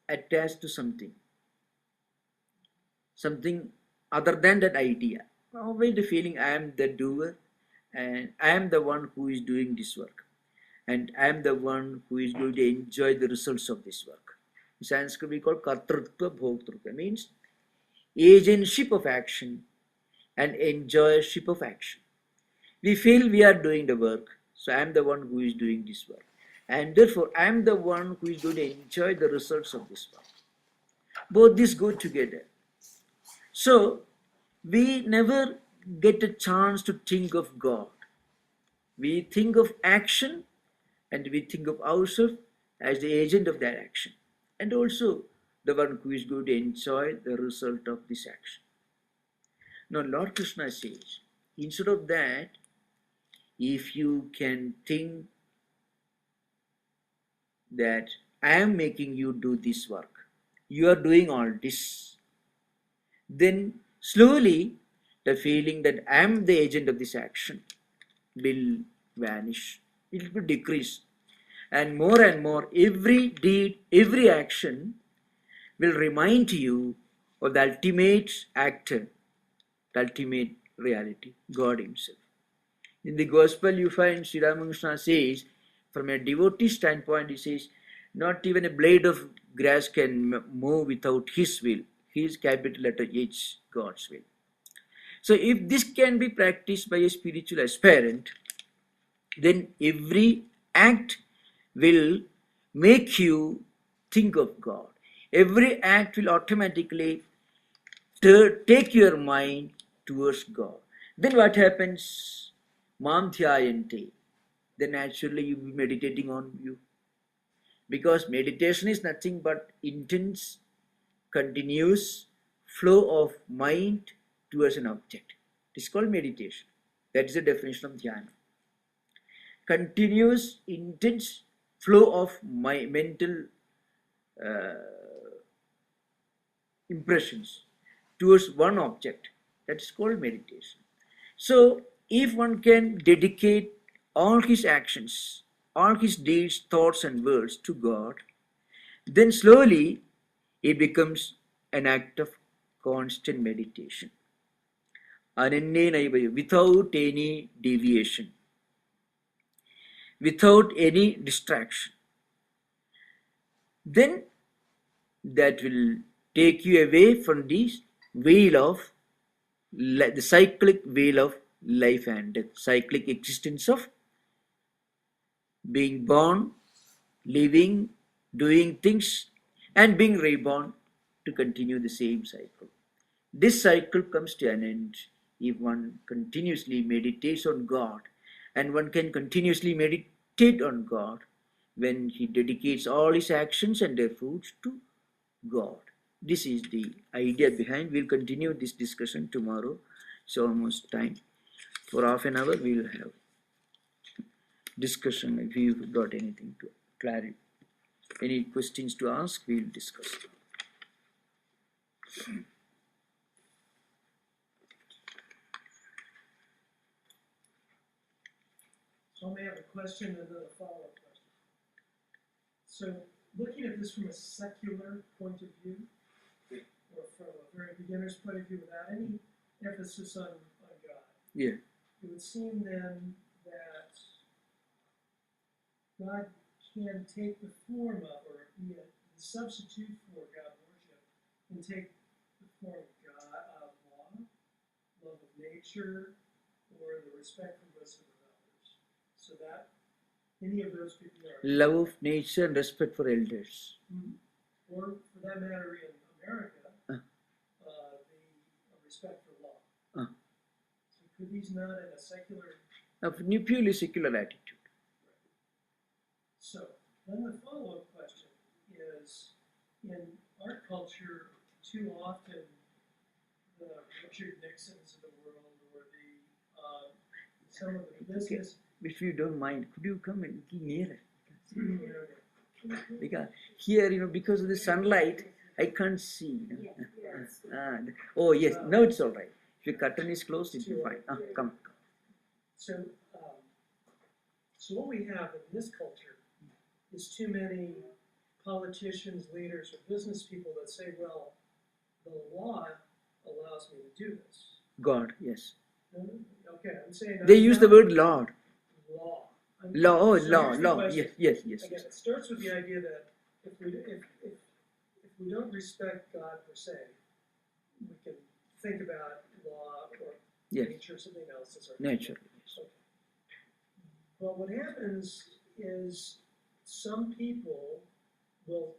attached to something other than that idea. Always the feeling, I am the doer and I am the one who is doing this work, and I am the one who is going to enjoy the results of this work. In Sanskrit we call kartrutva bhoktrutva, means agentship of action and enjoyership of action. We feel we are doing the work, so I am the one who is doing this work. and therefore I am the one who is going to enjoy the results of this work. Both these go together. So we never get a chance to think of God. We think of action and we think of ourselves as the agent of that action, and also the one who is going to enjoy the result of this action. Now Lord Krishna says, instead of that, if you can think that I am making you do this work, you are doing all this, then slowly the feeling that I am the agent of this action will vanish. It will decrease. And more, every deed, every action will remind you of the ultimate actor, the ultimate reality, God Himself. In the Gospel, you find Sri Ramakrishna says, from a devotee standpoint, he says, not even a blade of grass can move without His will. His capital letter H, God's will. So if this can be practiced by a spiritual aspirant, then every act will make you think of God. Every act will automatically take your mind towards God. Then what happens? Mam dhyayante. Then naturally you will be meditating on you. Because meditation is nothing but intense, continuous flow of mind towards an object. It is called meditation. That is the definition of dhyana. Continuous, intense flow of my mental impressions towards one object. That is called meditation. So, if one can dedicate all his actions, all his deeds, thoughts, and words to God, then slowly it becomes an act of constant meditation. Ananye naivaya, without any deviation, without any distraction. Then that will take you away from this wheel of the cyclic wheel of life and death, cyclic existence of being born, living, doing things, and being reborn to continue the same cycle. This cycle comes to an end if one continuously meditates on God, and one can continuously meditate on God when he dedicates all his actions and their fruits to God. This is the idea behind. We'll continue this discussion tomorrow. It's almost time. For half an hour, we'll have discussion. If you've got anything to clarify, any questions to ask, we'll discuss. So I may have a question and then a follow-up question. So looking at this from a secular point of view, or from a very beginner's point of view without any emphasis on God, Yeah. it would seem then that God can take the form of, or be a substitute for God worship, and take the form of God, of law, love of nature, or the respect for wisdom of others. So that any of those could be our Love of nature and respect for elders. Mm-hmm. Or for that matter in America, the respect for law. So could these not in a secular... A purely secular attitude. So then the follow-up question is, in our culture, too often the Richard Nixons of the world, or the some of the business... If you don't mind, could you come and get nearer? Because here, because of the sunlight, I can't see. Oh yes, now it's all right. If your curtain is closed, it will be fine. Come. So, so what we have in this culture is too many politicians, leaders, or business people that say, well, the law allows me to do this. God, yes. Okay, I'm saying... They use the word Lord. Law. Law, so law. Yes. Again, it starts with the idea that if we don't respect God per se, we can think about law or nature or something else as our nature. Okay. But what happens is some people will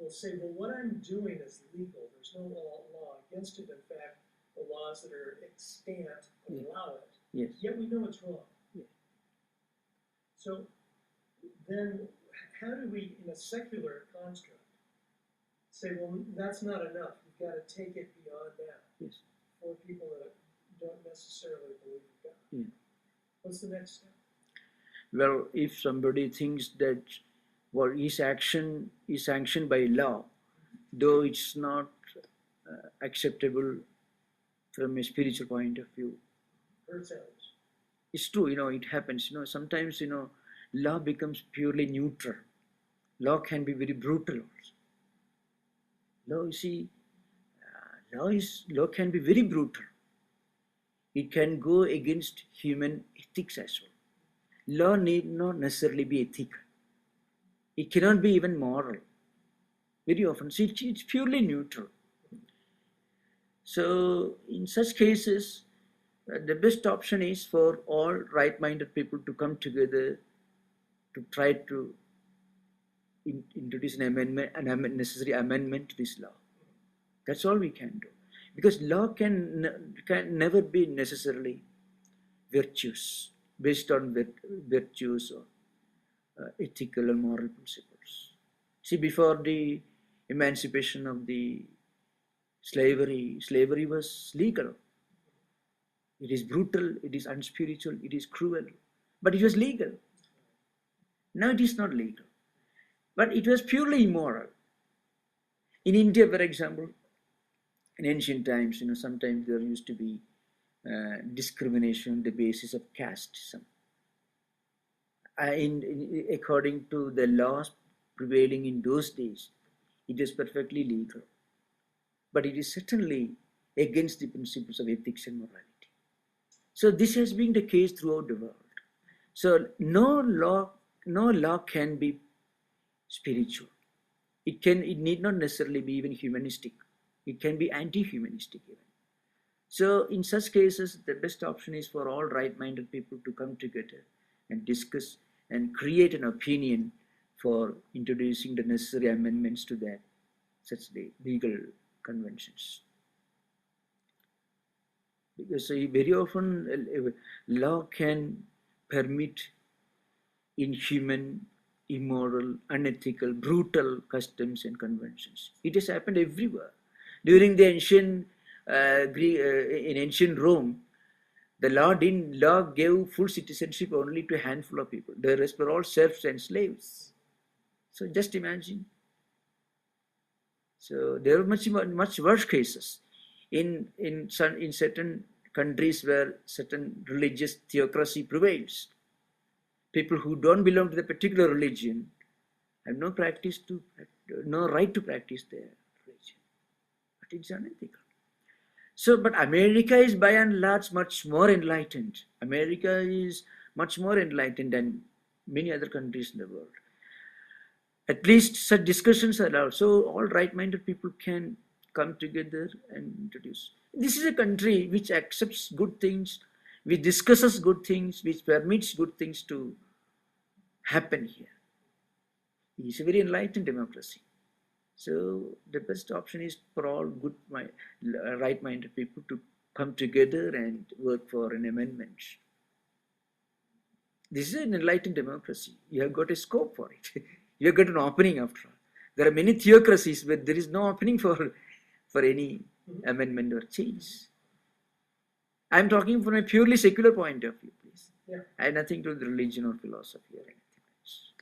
say, well, what I'm doing is legal. There's no law against it. In fact, the laws that are extant allow it. Yes. Yet we know it's wrong. Yes. So then how do we, in a secular construct, say, well, that's not enough. You've got to take it beyond that. Yes. For people that don't necessarily believe in God. Yeah. What's the next step? Well, if somebody thinks that what his action is sanctioned by law, though it's not acceptable from a spiritual point of view, it's true, it happens, sometimes, law becomes purely neutral. Law can be very brutal also. Law, you see, law can be very brutal. It can go against human ethics as well. Law need not necessarily be ethical. It cannot be even moral. Very often, see, it's purely neutral. So, in such cases, the best option is for all right-minded people to come together to try to introduce an amendment, necessary amendment to this law. That's all we can do. Because law can never be necessarily virtuous, based on virtues or ethical and moral principles. See, before the emancipation of the slavery was legal. It is brutal, it is unspiritual, it is cruel, but it was legal. Now it is not legal, but it was purely immoral. In India, for example, in ancient times, sometimes there used to be discrimination on the basis of casteism. According to the laws prevailing in those days, it is perfectly legal. But it is certainly against the principles of ethics and morality. So this has been the case throughout the world. So no law can be spiritual. It need not necessarily be even humanistic. It can be anti-humanistic even. So in such cases, the best option is for all right-minded people to come together and discuss and create an opinion for introducing the necessary amendments to that, such the legal conventions. Because very often law can permit inhuman, immoral, unethical, brutal customs and conventions. It has happened everywhere. During the ancient in ancient Rome, the law gave full citizenship only to a handful of people. The rest were all serfs and slaves. So just imagine. So there are much worse cases in certain countries where certain religious theocracy prevails. People who don't belong to the particular religion have no right to practice their religion. But it's unethical. So, but America is by and large much more enlightened. America is much more enlightened than many other countries in the world. At least such discussions are allowed. So all right-minded people can come together and introduce. This is a country which accepts good things, which discusses good things, which permits good things to happen here. It is a very enlightened democracy. So the best option is for all good, right-minded people to come together and work for an amendment. This is an enlightened democracy. You have got a scope for it. You have got an opening after all. There are many theocracies where there is no opening for any amendment or change. I am talking from a purely secular point of view, please. Yeah. I have nothing to do with religion or philosophy or anything else.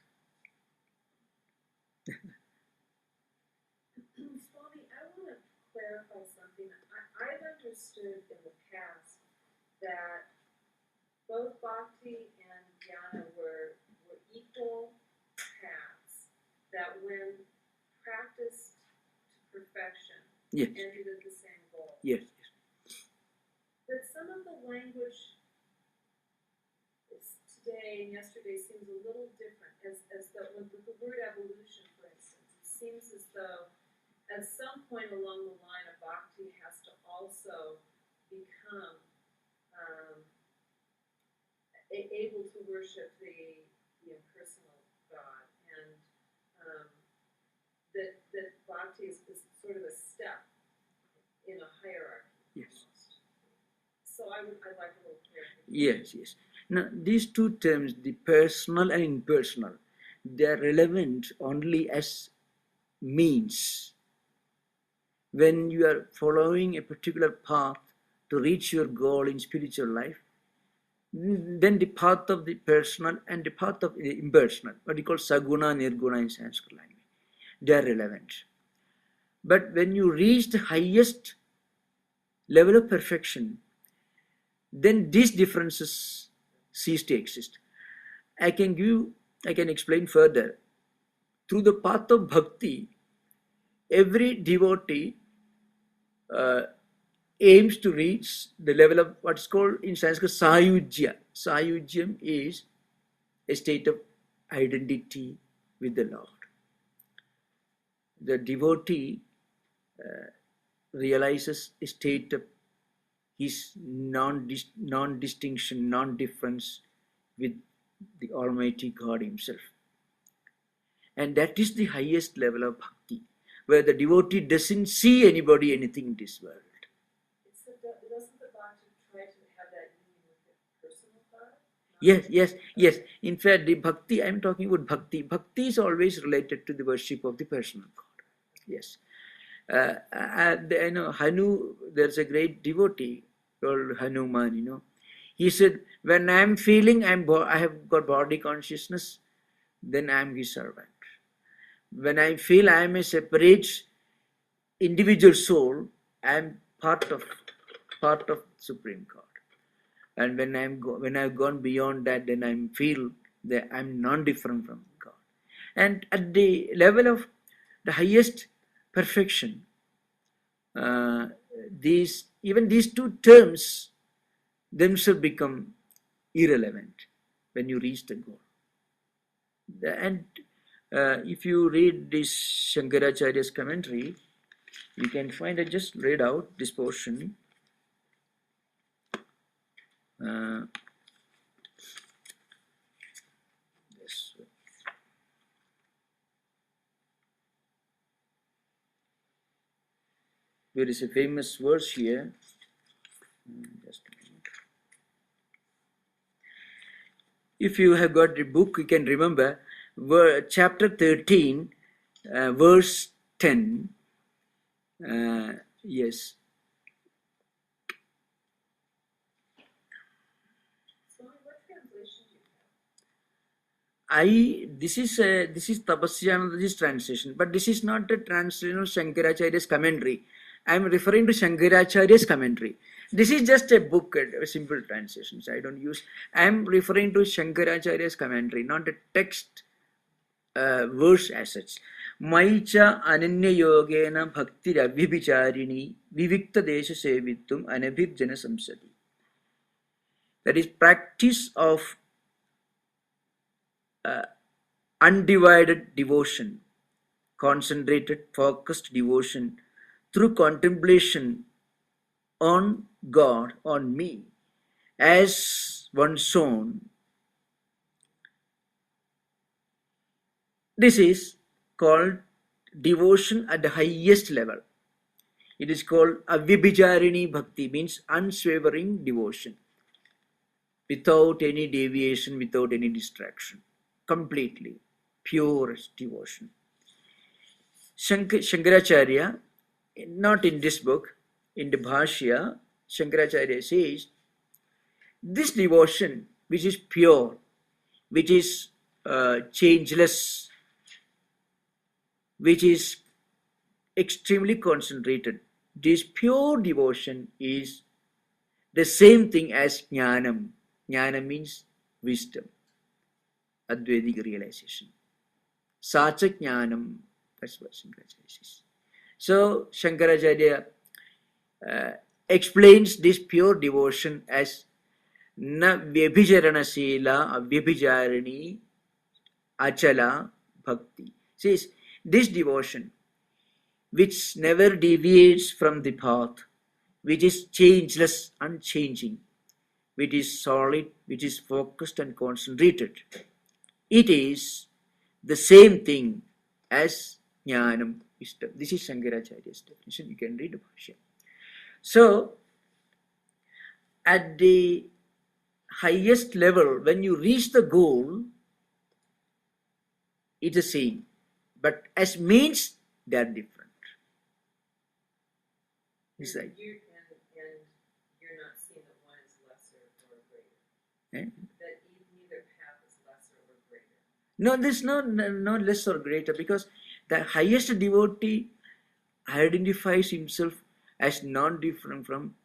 Swami, I want to clarify something. I've understood in the past that both bhakti and jnana were equal paths, that when practiced to perfection, Yes. ended at the same goal. Yes. But some of the language today and yesterday seems a little different, as though with the word evolution, for instance, it seems as though at some point along the line of bhakti has to also become able to worship the impersonal God, and that bhakti is sort of a step in a hierarchy. Yes. So I'd like a little clarification. Yes, yes. Now, these two terms, the personal and impersonal, they are relevant only as means. When you are following a particular path to reach your goal in spiritual life, then the path of the personal and the path of the impersonal, what we call saguna, nirguna in Sanskrit language, they are relevant. But when you reach the highest level of perfection, then these differences cease to exist. I can explain further. Through the path of bhakti, every devotee aims to reach the level of what's called in Sanskrit sayujya. Sayujyam is a state of identity with the Lord. The devotee realizes a state of his non-distinction, non-difference with the Almighty God Himself. And that is the highest level of bhakti, where the devotee doesn't see anybody, anything in this world. So doesn't the bhakti try to have that union with the personal God? Yes. In fact, the bhakti, I'm talking about bhakti. Bhakti is always related to the worship of the personal God. Yes. I know Hanu, there's a great devotee called Hanuman, He said, when I'm feeling I have got body consciousness, then I'm his servant. When I feel I am a separate individual soul, I am part of Supreme God. And when I've gone beyond that, then I feel that I'm non-different from God. And at the level of the highest perfection, these two terms themselves become irrelevant when you reach the goal. And if you read this Shankaracharya's commentary, you can find, I just read out this portion. There is a famous verse here. Just a minute. If you have got the book, you can remember chapter 13, verse 10. Yes. Swami, what translation do you have? This is Tapasyanandaji's translation, but this is not the translation of Shankaracharya's commentary. I am referring to Shankaracharya's commentary. This is just a book, a simple translation. So I don't use. I am referring to Shankaracharya's commentary, not a text verse as such. Maicha ananya yogena bhakti avibhicharini vivikta desha sevitum anabhirjana samsati. That is practice of undivided devotion, concentrated, focused devotion through contemplation on God, on me, as one's own. This is called devotion at the highest level. It is called avibhicharini bhakti, means unswavering devotion, without any deviation, without any distraction, completely purest devotion. Shankaracharya, not in this book, in the Bhashya, Shankaracharya says, this devotion, which is pure, which is changeless, which is extremely concentrated, this pure devotion is the same thing as jnanam. Jnana means wisdom, Advaitic realization. Sacha jnanam, that's what Shankaracharya says. So Shankaracharya explains this pure devotion as na vyabhijarana sila avyabhijarani achala bhakti. Says this devotion which never deviates from the path, which is changeless, unchanging, which is solid, which is focused and concentrated. It is the same thing as jnanam, wisdom. This is Shankaracharya's definition. You can read the Bhashya. So, at the highest level, when you reach the goal, it's the same. But as means, they are different. It's And like, you're not seeing that one is lesser or greater. eh? That neither path is lesser or greater. No, there's no less or greater, because the highest devotee identifies himself as non-different from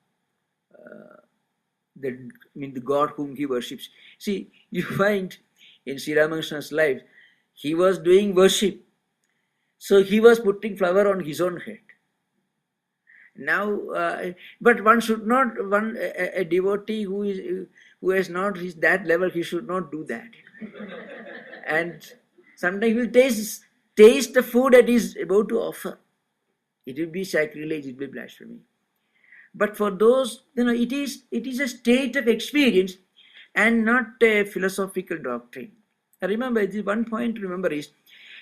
the God whom he worships. See, you find in Sri Ramakrishna's life, he was doing worship, so he was putting flower on his own head. Now, but one should not, a devotee who has not reached that level, he should not do that. And sometimes he will taste the food that he is about to offer. It will be sacrilege, it will be blasphemy. But for those, it is a state of experience and not a philosophical doctrine. Remember, the one point to remember is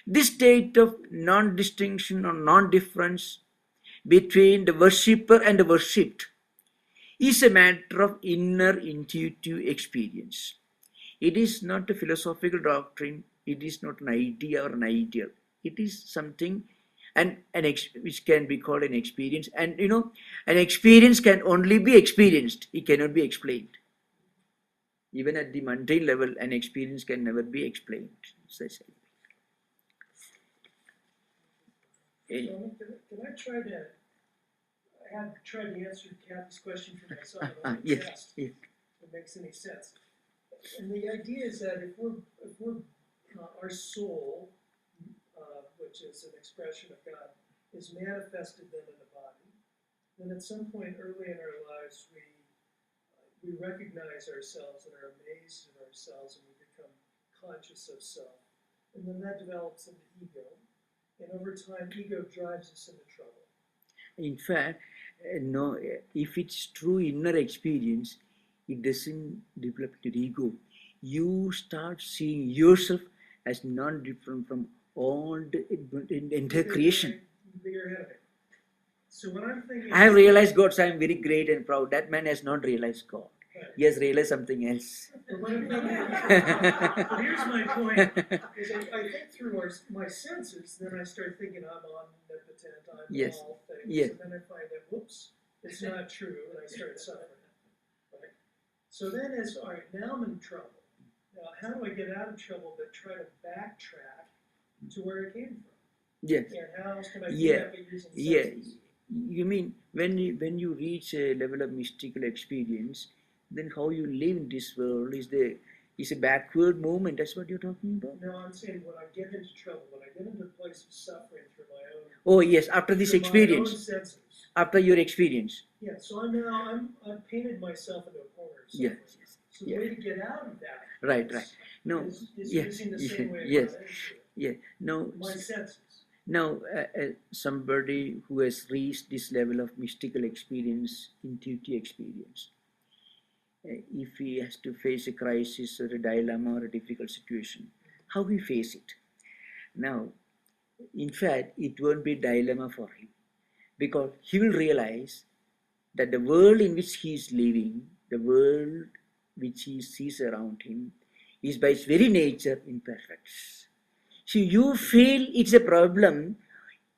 this state of non-distinction or non-difference between the worshipper and the worshipped is a matter of inner intuitive experience. It is not a philosophical doctrine. It is not an idea or an ideal. It is something which can be called an experience. And an experience can only be experienced. It cannot be explained. Even at the mundane level, an experience can never be explained. Can I try to? I have tried to answer Kathy's question for myself. I don't know if Yes. it makes any sense. And the idea is that if we're our soul, which is an expression of God, is manifested then in the body, then at some point early in our lives we recognize ourselves and are amazed at ourselves, and we become conscious of self, and then that develops into ego, and over time ego drives us into trouble. In fact, no, if it's true inner experience, it doesn't develop the ego. You start seeing yourself as non-different from all the entire creation. So when I'm thinking, I have realized God, so I am very great and proud. That man has not realized God. He has realized something else. But when I'm thinking, here's my point: is I think through my senses, then I start thinking I'm omnipotent, I'm Yes. all things, Yes. and then I find that whoops, it's not true, and I start suffering. Right? So then it's all right. Now I'm in trouble. Now, how do I get out of trouble but try to backtrack to where it came from? Yes. And how else can I do Yeah. that by using Yeah. senses? You mean when you reach a level of mystical experience, then how you live in this world is a backward movement. That's what you're talking about? No, I'm saying when I get into trouble, when I get into a place of suffering through my own. Oh yes, after this through my own experience, senses. after your experience. Yeah, so I've painted myself into a corner of Yes, suffering. yes, So the way to get out of that right. No, is yes, using the same way I yes, got into it. yeah. No, My senses. now somebody who has reached this level of mystical experience, intuitive experience, if he has to face a crisis or a dilemma or a difficult situation, how he face it? Now, in fact, it won't be a dilemma for him, because he will realize that the world in which he is living, the world which he sees around him, is by its very nature imperfect. So you feel it's a problem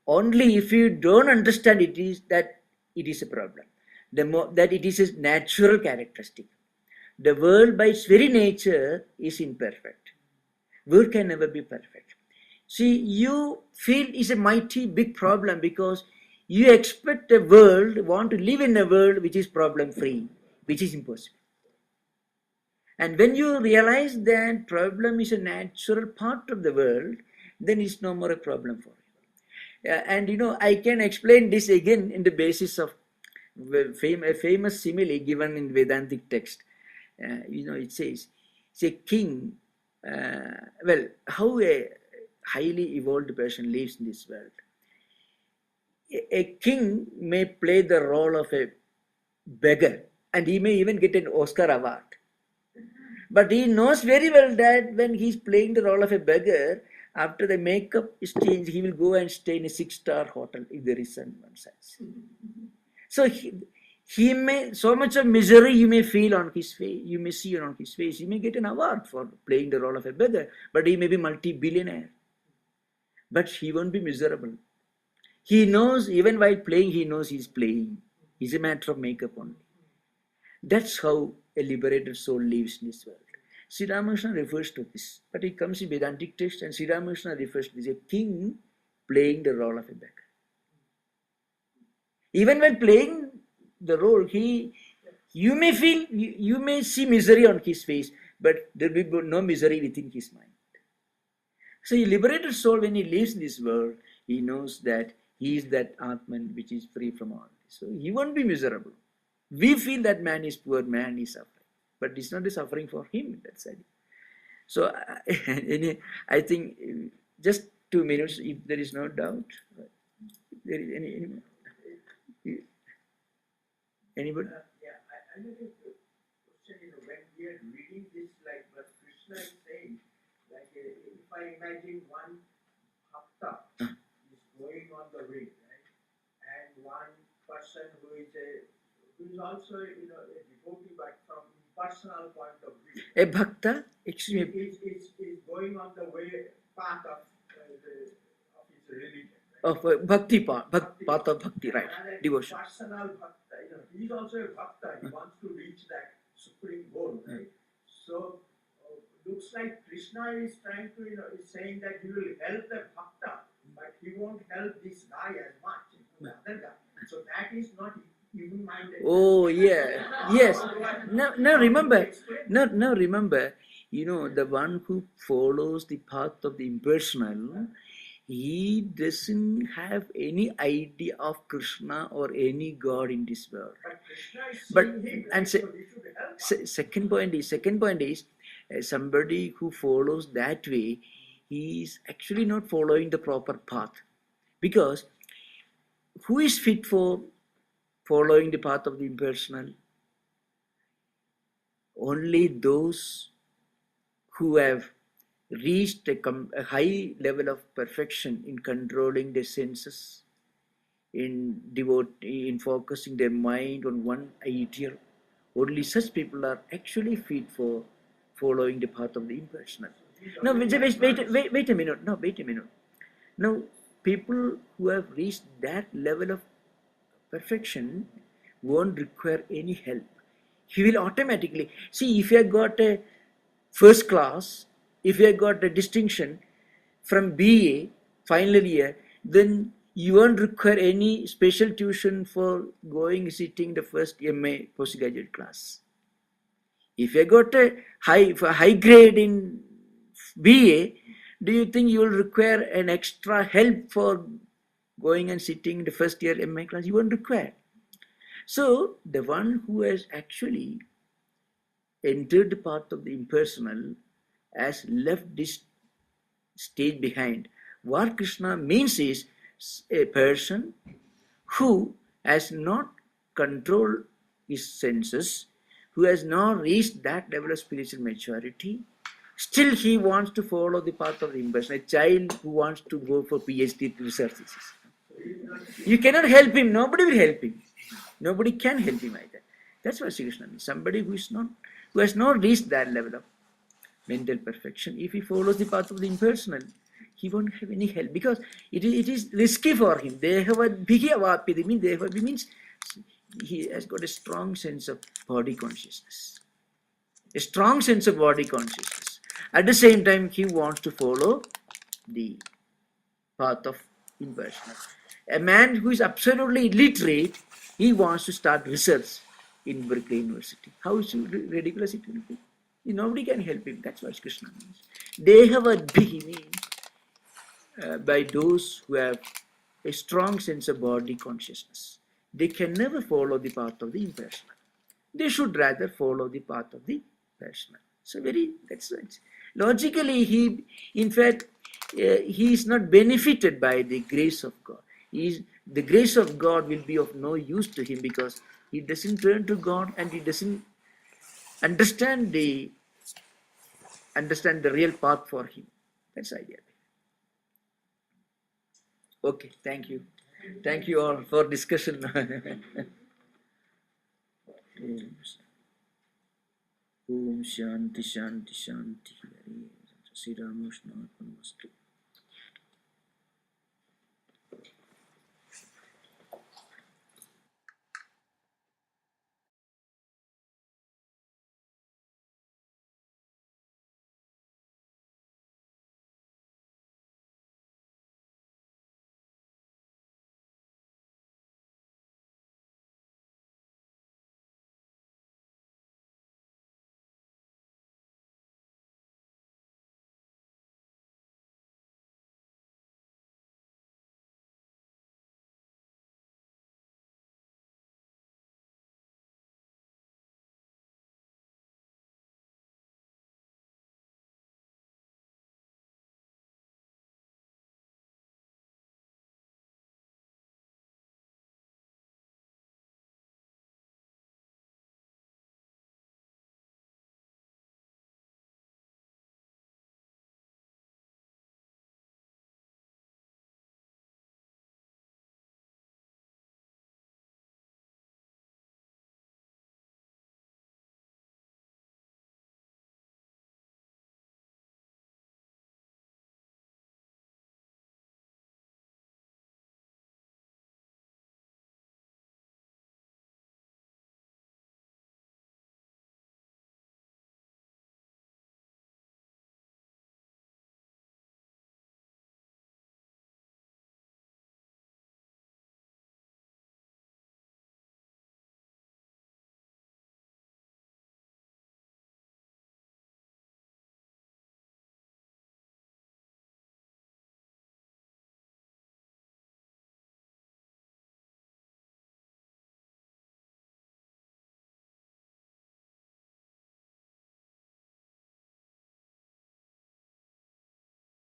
only if you don't understand it is a problem. That it is a natural characteristic. The world by its very nature is imperfect. World can never be perfect. See, you feel it's a mighty big problem because you expect want to live in a world which is problem free, which is impossible. And when you realize that problem is a natural part of the world, then it's no more a problem for you. And I can explain this again in the basis of a famous simile given in Vedantic text. It says, it's a king, how a highly evolved person lives in this world. A king may play the role of a beggar, and he may even get an Oscar award. But he knows very well that when he's playing the role of a beggar, After the makeup is changed, he will go and stay in a 6-star hotel if there is sun one size. So he may, so much of misery you may feel on his face, you may see on his face. He may get an award for playing the role of a beggar, but he may be multi-billionaire. But he won't be miserable. He knows, even while playing, he knows he's playing. It's a matter of makeup only. That's how a liberated soul lives in this world. Sri Ramakrishna refers to this, but it comes in Vedantic text, and Sri Ramakrishna refers to this, a king playing the role of a beggar. Even when playing the role, you may feel, you may see misery on his face, but there will be no misery within his mind. So a liberated soul, when he lives in this world, he knows that he is that Atman which is free from all. So he won't be miserable. We feel that man is poor, man is suffering. But it's not the suffering for him, that's it. So I think just 2 minutes, if there is no doubt. If there is anybody? Yeah, I think the question is, when we are reading this, like what Krishna is saying, like if I imagine one bhakta is going on the way, right, and one person who is also a devotee, but from personal point of view, A bhakta, excuse me, is going on the way path of his religion. of bhakti path of bhakti, right? Devotion. Personal bhakta, he is also a bhakta. He wants to reach that supreme goal, right? So looks like Krishna is trying to, is saying that he will help the bhakta, but he won't help this guy as much, the other guy. So that is not even-minded. Oh yeah, yes. Now remember, the one who follows the path of the impersonal, he doesn't have any idea of Krishna or any God in this world. But Krishna is But seeing him, right? and So we should help. second point is somebody who follows that way, he is actually not following the proper path, because who is fit for following the path of the impersonal? Only those who have reached a high level of perfection in controlling their senses, in focusing their mind on one ideal. Only such people are actually fit for following the path of the impersonal. Now, wait a minute. No, wait a minute. Now, people who have reached that level of perfection won't require any help. He will automatically see, if you have got a first class, if you have got a distinction from BA final year, then you won't require any special tuition for sitting the first MA postgraduate class. If you have got a high grade in BA, do you think you will require an extra help for going and sitting the first year MA class? You won't require. So the one who has actually entered the path of the impersonal has left this stage behind. What Krishna means is a person who has not controlled his senses, who has not reached that level of spiritual maturity, still he wants to follow the path of the impersonal. A child who wants to go for PhD research. You cannot help him. Nobody will help him. Nobody can help him either. That's what Sri Krishna means. Somebody who has not reached that level of mental perfection, if he follows the path of the impersonal, he won't have any help, because it is risky for him. Means he has got a strong sense of body consciousness. A strong sense of body consciousness. At the same time, he wants to follow the path of impersonal. A man who is absolutely illiterate, he wants to start research in Berkeley University. How ridiculous it will be. Nobody can help him. That's what Krishna means. Dehavadbhi means by those who have a strong sense of body consciousness. They can never follow the path of the impersonal. They should rather follow the path of the personal. So that's right. Logically, he is not benefited by the grace of God. The grace of God will be of no use to him, because he doesn't turn to God and he doesn't understand the real path for him. That's the idea. Okay, thank you. Thank you all for discussion. Om Shanti Shanti Shanti. Sri Ramakrishna Arpanamastu.